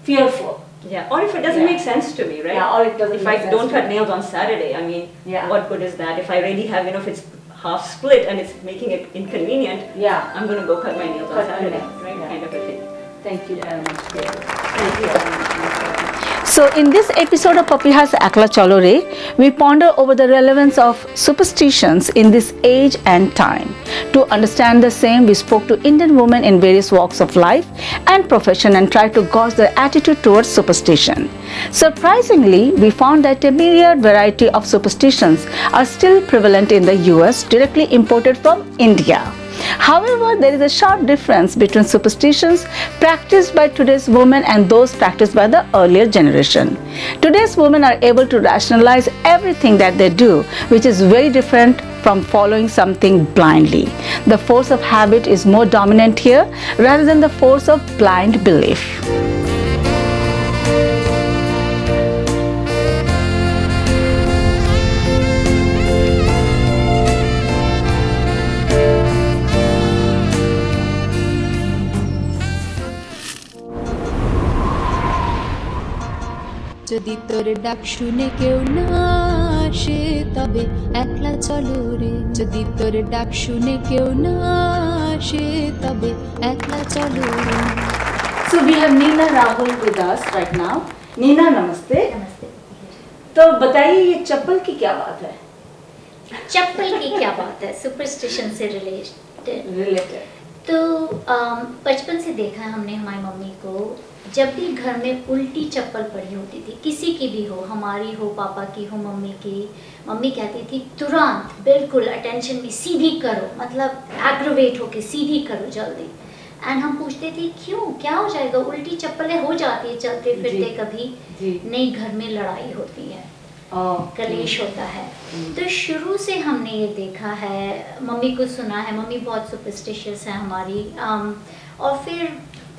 fearful. Yeah, or if it doesn't make sense to me, right? Yeah, or it doesn't if make I sense don't to cut me. nails on Saturday, I mean, what good is that? If I really have, you know, if it's half split and it's making it inconvenient, I'm going to go cut my nails on Saturday, right? Yeah. Kind of a thing. Thank you very much. Thank you very much. So in this episode of Papihas Ekla Chalo Re, we ponder over the relevance of superstitions in this age and time. To understand the same, we spoke to Indian women in various walks of life and profession and tried to gauge their attitude towards superstition. Surprisingly, we found that a myriad variety of superstitions are still prevalent in the US, directly imported from India. However, there is a sharp difference between superstitions practiced by today's women and those practiced by the earlier generation. Today's women are able to rationalize everything that they do, which is very different from following something blindly. The force of habit is more dominant here rather than the force of blind belief. যদি তোর ডাক শুনে কেউ না আসে তবে একলা চলো রে যদি তোর ডাক শুনে কেউ না আসে তবে একলা চলো রে So we have Neena Rahul with us right now. Neena, namaste. नमस्ते। तो बताइए ये चप्पल की क्या बात है? चप्पल की क्या बात है सुपरस्टिशन से रिलेटेड। Related. तो बचपन से देखा है हमने हमारी मम्मी को, जब भी घर में उल्टी चप्पल पड़ी होती थी, किसी की भी हो, हमारी हो, पापा की हो, मम्मी की, मम्मी कहती थी तुरंत बिल्कुल अटेंशन में सीधी करो, मतलब एग्रोवेट होके सीधी करो जल्दी। एंड हम पूछते थे क्यों, क्या हो जाएगा, उल्टी चप्पलें हो जाती है चलते फिरते कभी नहीं, घर में लड़ाई होती है, कलेश होता है। तो शुरू से हमने ये देखा है, मम्मी को सुना है, मम्मी बहुत सुपरस्टिशियस है हमारी। और फिर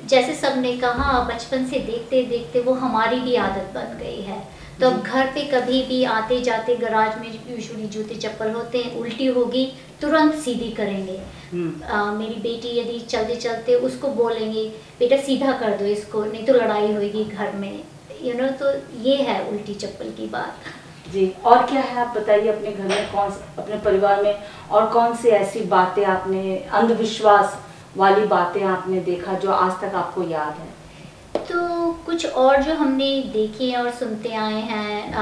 जैसे सब ने कहा बचपन से देखते देखते वो हमारी भी आदत बन गई है। तो अब घर पे कभी भी आते जाते गराज में यूजुअली जूते चप्पल होते हैं, उल्टी होगी तुरंत सीधी करेंगे। मेरी बेटी यदि चलते चलते उसको बोलेंगे बेटा सीधा कर दो इसको, नहीं तो लड़ाई होगी घर में, यू नो। तो ये है उल्टी चप्पल की बात जी। और क्या है आप बताइए, अपने घर में अपने परिवार में और कौन सी ऐसी बातें आपने, अंधविश्वास वाली बातें आपने देखा जो आज तक आपको याद है? तो कुछ और जो हमने देखे और सुनते आए हैं,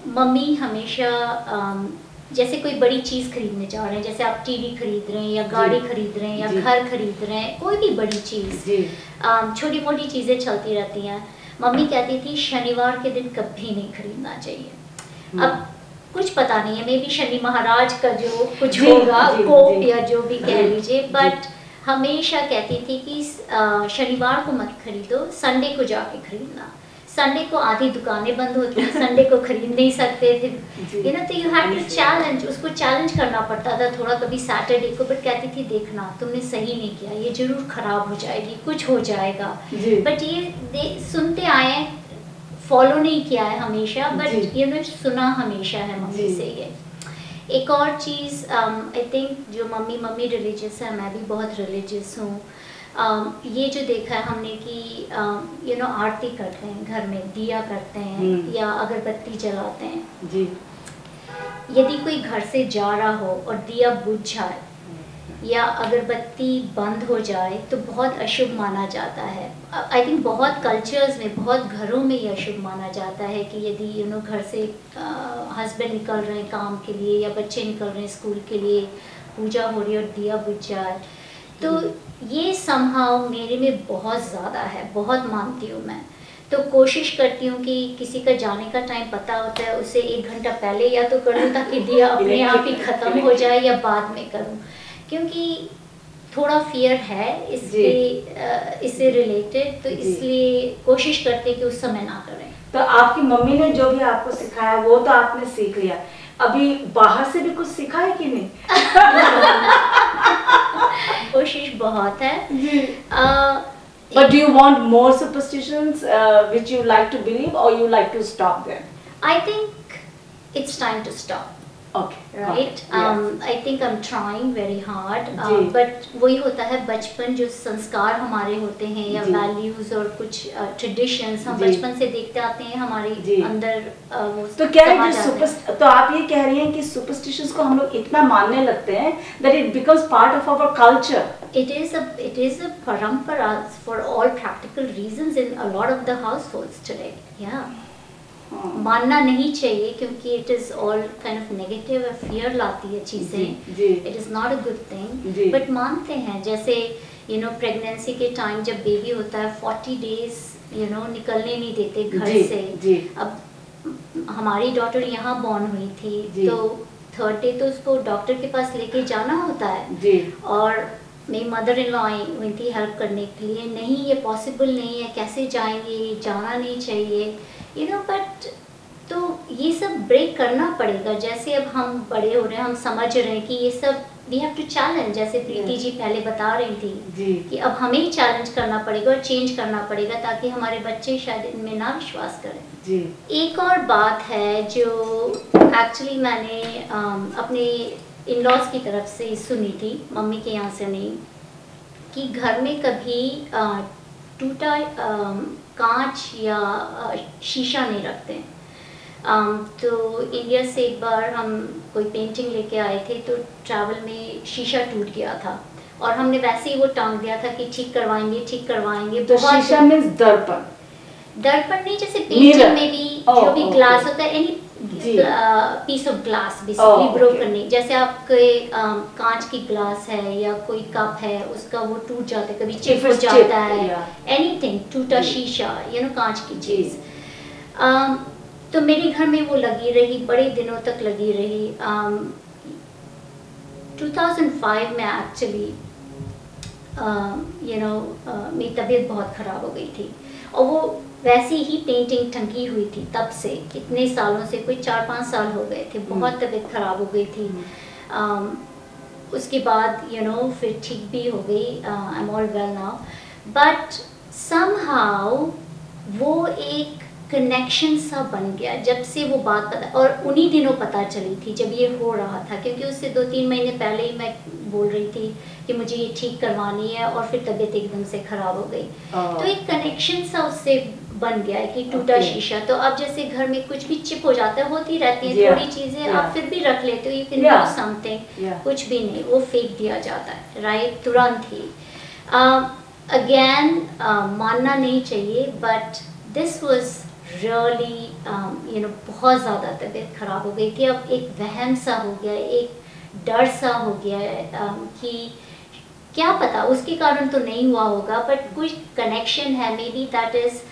मम्मी हमेशा जैसे कोई बड़ी चीज़ खरीदने जा रहे हैं, जैसे आप टीवी खरीद रहे हैं या गाड़ी खरीद रहे हैं या घर खरीद रहे हैं, कोई भी बड़ी चीज़, छोटी मोटी चीज़ें चलती रहती हैं। मम्मी कहती थी शनिवार के दिन कभी नहीं खरीदना चाहिए। अब कुछ पता नहीं है, मे बी शनि महाराज का जो कुछ होगा, कोप या जो भी कह लीजिए, बट हमेशा कहती थी कि शनिवार को मत खरीदो, संडे को जाके खरीदना। संडे को आधी दुकानें बंद होती हैं, संडे को खरीद नहीं सकते थे, यू नो। तो यू हैड टू चैलेंज, उसको चैलेंज करना पड़ता था थोड़ा कभी सैटरडे को, बट कहती थी देखना तुमने सही नहीं किया, ये जरूर खराब हो जाएगी, कुछ हो जाएगा। बट ये सुनते आए हैं, फॉलो नहीं किया है हमेशा, बट यू नो सुना हमेशा है मम्मी से ये। एक और चीज़ आई थिंक जो मम्मी रिलीजियस है, मैं भी बहुत रिलीजियस हूँ। ये जो देखा है हमने कि यू नो आरती करते हैं घर में, दिया करते हैं या अगरबत्ती जलाते हैं जी। यदि कोई घर से जा रहा हो और दिया बुझ जाए या अगरबत्ती बंद हो जाए तो बहुत अशुभ माना जाता है। आई थिंक बहुत कल्चर्स में, बहुत घरों में ये अशुभ माना जाता है कि यदि यू नो घर से हस्बैंड निकल रहे हैं काम के लिए या बच्चे निकल रहे हैं स्कूल के लिए, पूजा हो रही है और दिया बुझ जाए, तो ये समहाउ मेरे में बहुत ज़्यादा है, बहुत मानती हूँ मैं। तो कोशिश करती हूँ कि किसी का जाने का टाइम पता होता है उसे 1 घंटा पहले या तो करूँ ताकि दिया अपने आप ही ख़त्म हो जाए, या बाद में करूँ, क्योंकि थोड़ा फियर है इससे रिलेटेड, तो इसलिए कोशिश करते हैं कि उस समय ना करें। तो आपकी मम्मी ने जो भी आपको सिखाया वो तो आपने सीख लिया, अभी बाहर से भी कुछ सीखा है कि नहीं? कोशिश बहुत है। But do you want more superstitions which you like to believe or you like to stop them? I think it's time to stop. Okay. Right. I think I'm trying very hard. But वही होता है बचपन, जो संस्कार हमारे होते हैं या values और कुछ traditions हम बचपन से देखते आते हैं हमारे अंदर वो। तो क्या है जो तो आप ये कह रही हैं कि superstitions को हम लोग इतना मानने लगते हैं that it becomes part of our culture. It is a parampara for all practical reasons in a lot of the households today. Yeah. मानना नहीं चाहिए क्योंकि it is all kind of negative, fear लाती है चीज़ें, it is not a good thing, but मानते हैं। जैसे यू नो प्रेगनेंसी के टाइम जब बेबी होता है 40 डेज यू नो निकलने नहीं देते घर से। अब हमारी डॉटर यहाँ बॉर्न हुई थी तो 3rd डे तो उसको डॉक्टर के पास लेके जाना होता है, और मेरी मदर इन लॉ आई हुई थी हेल्प करने के लिए, नहीं ये पॉसिबल नहीं है, कैसे जाएंगे, जाना नहीं चाहिए, यू नो। बट तो ये सब ब्रेक करना पड़ेगा। जैसे अब हम बड़े हो रहे हैं, हम समझ रहे हैं कि ये सब वी हैव टू चैलेंज, जैसे प्रीति जी पहले बता रही थी कि अब हमें ही चैलेंज करना पड़ेगा और चेंज करना पड़ेगा ताकि हमारे बच्चे शायद इनमें ना विश्वास करें। एक और बात है जो एक्चुअली मैंने अपने इन-लॉज की तरफ से सुनी थी, मम्मी के यहाँ से नहीं, कि घर में कभी टूटा कांच या शीशा नहीं रखते। तो इंडिया से एक बार हम कोई पेंटिंग लेके आए थे तो ट्रैवल में शीशा टूट गया था और हमने वैसे ही वो टांग दिया था कि ठीक करवाएंगे। तो शीशा मींस दर्पण नहीं, जैसे पेंटिंग में भी जो भी ग्लास होता है, any piece of glass basically bro okay. करने, जैसे आपके कांच की ग्लास है या कोई कप है उसका वो टूट जाता है, कभी चिप हो जाता है, एनीथिंग, टूटा शीशा, कांच की चीज़। तो मेरे घर में वो लगी रही, बड़े दिनों तक लगी रही। 2005 में एक्चुअली मेरी तबीयत बहुत ख़राब हो गई थी, और वो वैसी ही पेंटिंग टंगी हुई थी तब से, कितने सालों से, कोई 4-5 साल हो गए थे, बहुत तबीयत ख़राब हो गई थी। उसके बाद फिर ठीक भी हो गई, I am all well now, but somehow वो एक कनेक्शन सा बन गया जब से वो बात पता, और उन्हीं दिनों पता चली थी जब ये हो रहा था, क्योंकि उससे 2-3 महीने पहले ही मैं बोल रही थी कि मुझे ये ठीक करवानी है, और फिर तबीयत एकदम से ख़राब हो गई। तो एक कनेक्शन सा उससे बन गया है कि टूटा शीशा। तो अब जैसे घर में कुछ भी चिप हो जाता है, होती रहती है थोड़ी चीज़ें, आप फिर भी रख लेते हो, यू कैन डू समथिंग, कुछ भी नहीं, वो फेंक दिया जाता है, राइट, तुरंत ही। अगेन मानना नहीं चाहिए, बट दिस वॉज रियली बहुत ज़्यादा तबीयत ख़राब हो गई थी। अब एक वहम सा हो गया, एक डर सा हो गया है कि क्या पता उसके कारण तो नहीं हुआ होगा, बट कुछ कनेक्शन है, मे बी दैट इज़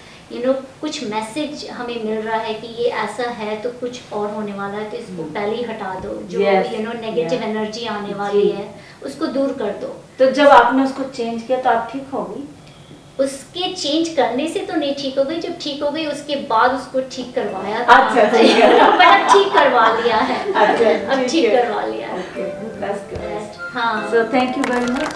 कुछ मैसेज हमें मिल रहा है कि ये ऐसा है तो कुछ और होने वाला है, तो इसको पहले ही हटा दो, जो नेगेटिव एनर्जी आने वाली है उसको दूर कर दो। तो जब आपने उसको चेंज किया तो आप ठीक हो गई? उसके चेंज करने से तो नहीं ठीक हो गई, जब ठीक हो गई उसके बाद उसको ठीक करवाया। अच्छा, पर अब ठीक करवा लिया है। अच्छा, अब ठीक करवा लिया है। Okay, that's good. हाँ। So thank you very much.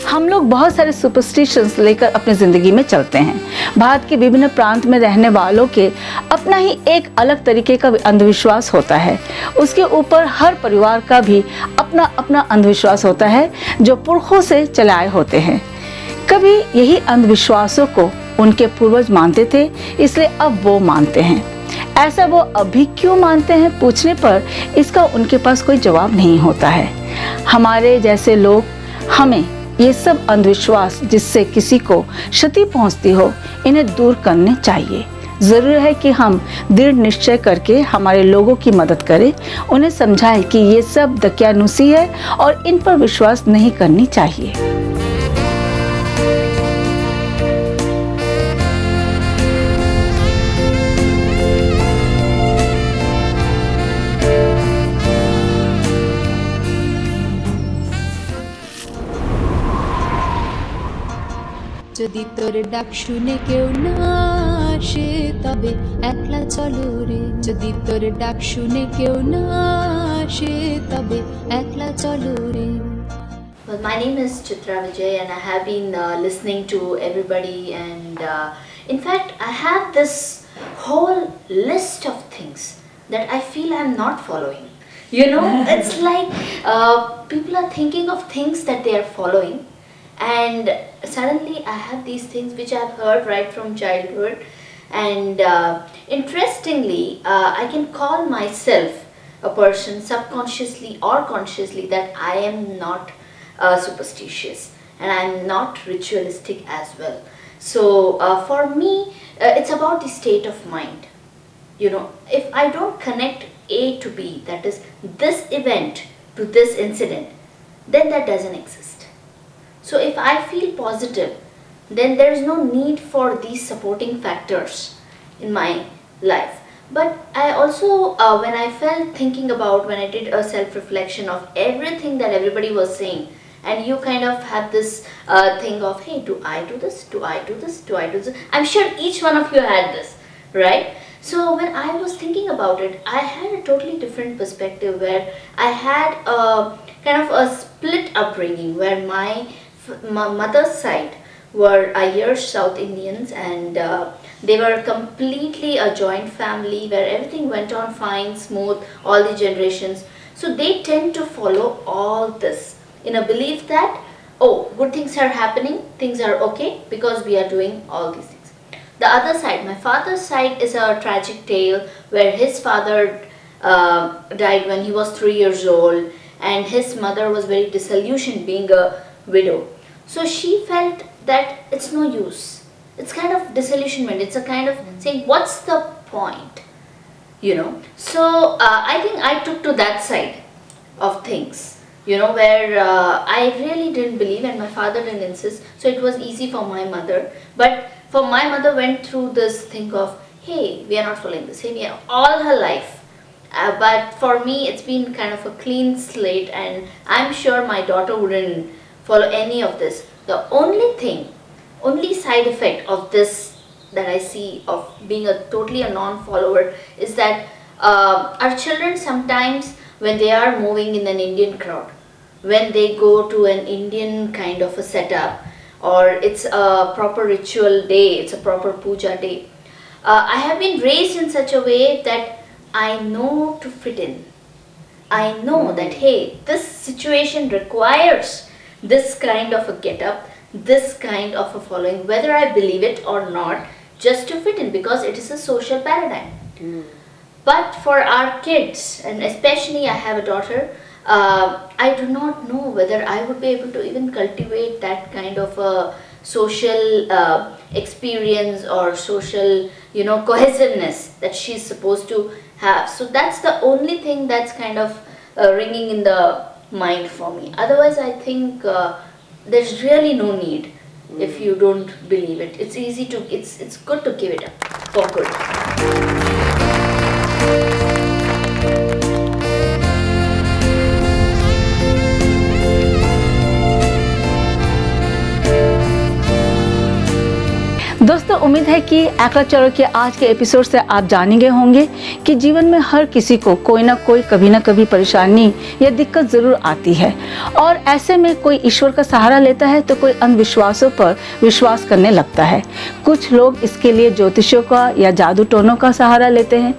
हम लोग बहुत सारे सुपरस्टिशंस लेकर अपनी ज़िंदगी में चलते हैं। भारत के विभिन्न प्रांत में रहने वालों के अपना ही एक अलग तरीके का अंधविश्वास होता है। उसके ऊपर हर परिवार का भी अपना अपना अंधविश्वास होता है जो पुरखों से चले आए होते हैं। कभी यही अंधविश्वासों को उनके पूर्वज मानते थे, इसलिए अब वो मानते हैं। ऐसा वो अभी क्यों मानते हैं पूछने पर इसका उनके पास कोई जवाब नहीं होता है। हमारे जैसे लोग हमें ये सब अंधविश्वास जिससे किसी को क्षति पहुंचती हो, इन्हें दूर करने चाहिए। ज़रूरी है कि हम दृढ़ निश्चय करके हमारे लोगों की मदद करें, उन्हें समझाएं कि ये सब दकियानूसी है और इन पर विश्वास नहीं करनी चाहिए। যদি তোর ডাক শুনে কেউ না আসে তবে একলা চলো রে, যদি তোর ডাক শুনে কেউ না আসে তবে একলা চলো রে। Well, my name is Chitra Vijay and I have been listening to everybody, and in fact I have this whole list of things that I feel I'm not following. It's like people are thinking of things that they are following, and suddenly I have these things which I've heard right from childhood, and interestingly I can call myself a person subconsciously or consciously that I am not superstitious and I am not ritualistic as well. So for me it's about the state of mind. If I don't connect A to B, that is this event to this incident, then that doesn't exist. So if I feel positive, then there is no need for these supporting factors in my life. But I also, when I felt thinking about, when I did a self-reflection of everything that everybody was saying, and you kind of had this thing of, hey, do I do this? Do I do this? Do I do this? I'm sure each one of you had this, right? So when I was thinking about it, I had a totally different perspective where I had a kind of a split upbringing where my mother's side were Irish South Indians, and they were completely a joint family where everything went on fine, smooth, all the generations. So they tend to follow all this in a belief that, oh, good things are happening, things are okay because we are doing all these things. The other side, my father's side, is a tragic tale where his father died when he was 3 years old, and his mother was very disillusioned being a widow. So she felt that it's no use. It's kind of disillusionment. It's a kind of saying, what's the point? You know. So I think I took to that side of things, you know, where I really didn't believe and my father didn't insist. So it was easy for my mother. But for my mother went through this thing of, hey, we are not following this. Hey, we are all her life. But for me, it's been kind of a clean slate, and I'm sure my daughter wouldn't follow any of this. The only side effect of this that I see of being totally a non-follower is that our children sometimes, when they are moving in an Indian crowd, when they go to an Indian kind of a setup, or it's a proper ritual day, it's a proper puja day, I have been raised in such a way that I know to fit in. I know that, hey, this situation requires this kind of a get-up, this kind of a following, whether I believe it or not, just to fit in, because it is a social paradigm. But for our kids, and especially I have a daughter, I do not know whether I would be able to even cultivate that kind of a social experience or social, you know, cohesiveness that she's supposed to have. So that's the only thing that's kind of ringing in the mind for me. Otherwise, I think there's really no need if you don't believe it. It's easy to, it's good to give it up for good. दोस्तों, उम्मीद है कि एकला चलो के आज के episode से आप जान गए होंगे कि जीवन में हर किसी को कोई ना कोई कभी ना कभी परेशानी या दिक्कत जरूर आती है, और ऐसे में कोई ईश्वर का सहारा लेता है तो कोई अंधविश्वासों पर विश्वास करने लगता है। कुछ लोग इसके लिए ज्योतिषियों का या जादू टोनों का सहारा लेते हैं।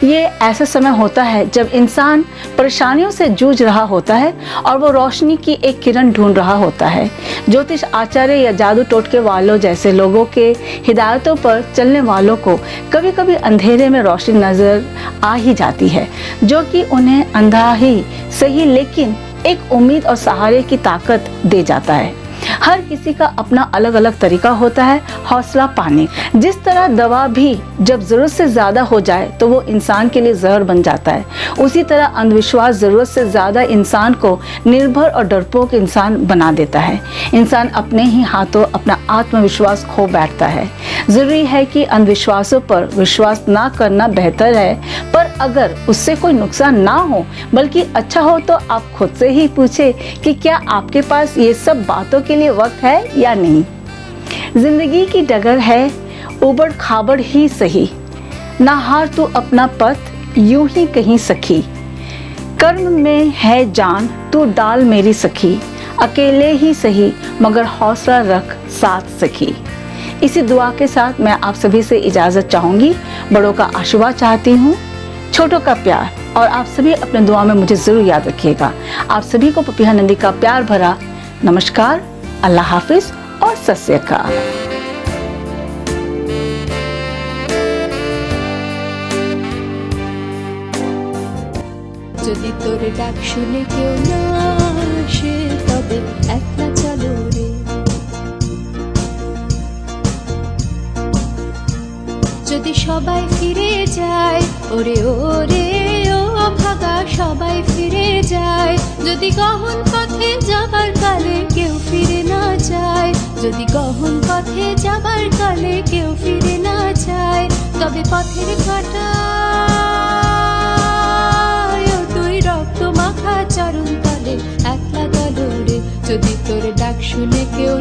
ये ऐसा समय होता है जब इंसान परेशानियों से जूझ रहा होता है और वो रोशनी की एक किरण ढूंढ रहा होता है। ज्योतिष आचार्य या जादू टोटके वालों जैसे लोगों के हिदायतों पर चलने वालों को कभी कभी अंधेरे में रोशनी नजर आ ही जाती है, जो कि उन्हें अंधा ही सही लेकिन एक उम्मीद और सहारे की ताकत दे जाता है। हर किसी का अपना अलग अलग तरीका होता है हौसला पाने। जिस तरह दवा भी जब जरूरत से ज्यादा हो जाए तो वो इंसान के लिए जहर बन जाता है, उसी तरह अंधविश्वास जरूरत से ज्यादा इंसान को निर्भर और डरपोक इंसान बना देता है। इंसान अपने ही हाथों अपना आत्मविश्वास खो बैठता है। जरूरी है कि अंधविश्वासों पर विश्वास ना करना बेहतर है, पर अगर उससे कोई नुकसान ना हो बल्कि अच्छा हो तो आप खुद से ही पूछे कि क्या आपके पास ये सब बातों के लिए वक्त है या नहीं। जिंदगी की डगर है उबड़ खाबड़ ही सही, ना हार तू अपना पथ यूं ही कहीं सखी। कर्म में है जान तू डाल मेरी सखी, अकेले ही सही मगर हौसला रख साथ सखी। इसी दुआ के साथ मैं आप सभी से इजाजत चाहूंगी। बड़ों का आशीर्वाद चाहती हूँ, छोटों का प्यार, और आप सभी अपने दुआ में मुझे जरूर याद रखिएगा। आप सभी को पपिया नंदी का प्यार भरा नमस्कार, अल्लाह हाफिज और सत श्री अकाल। যদি তোর ডাক শুনে কেউ না আসে তবে একলা চলো রে। যদি সবাই ফিরে যায় ওরে ওরে ও ভাগা সবাই ফিরে যায়, যদি গহন পথে যাবার কালে কেউ ফিরে না যায়, যদি গহন পথে যাবার কালে কেউ ফিরে না যায়, তবে পথের কাঁটা তুই রক্ত মাখা চরণ তলে একলা তলরে। যদি তোর ডাক শুনে কেউ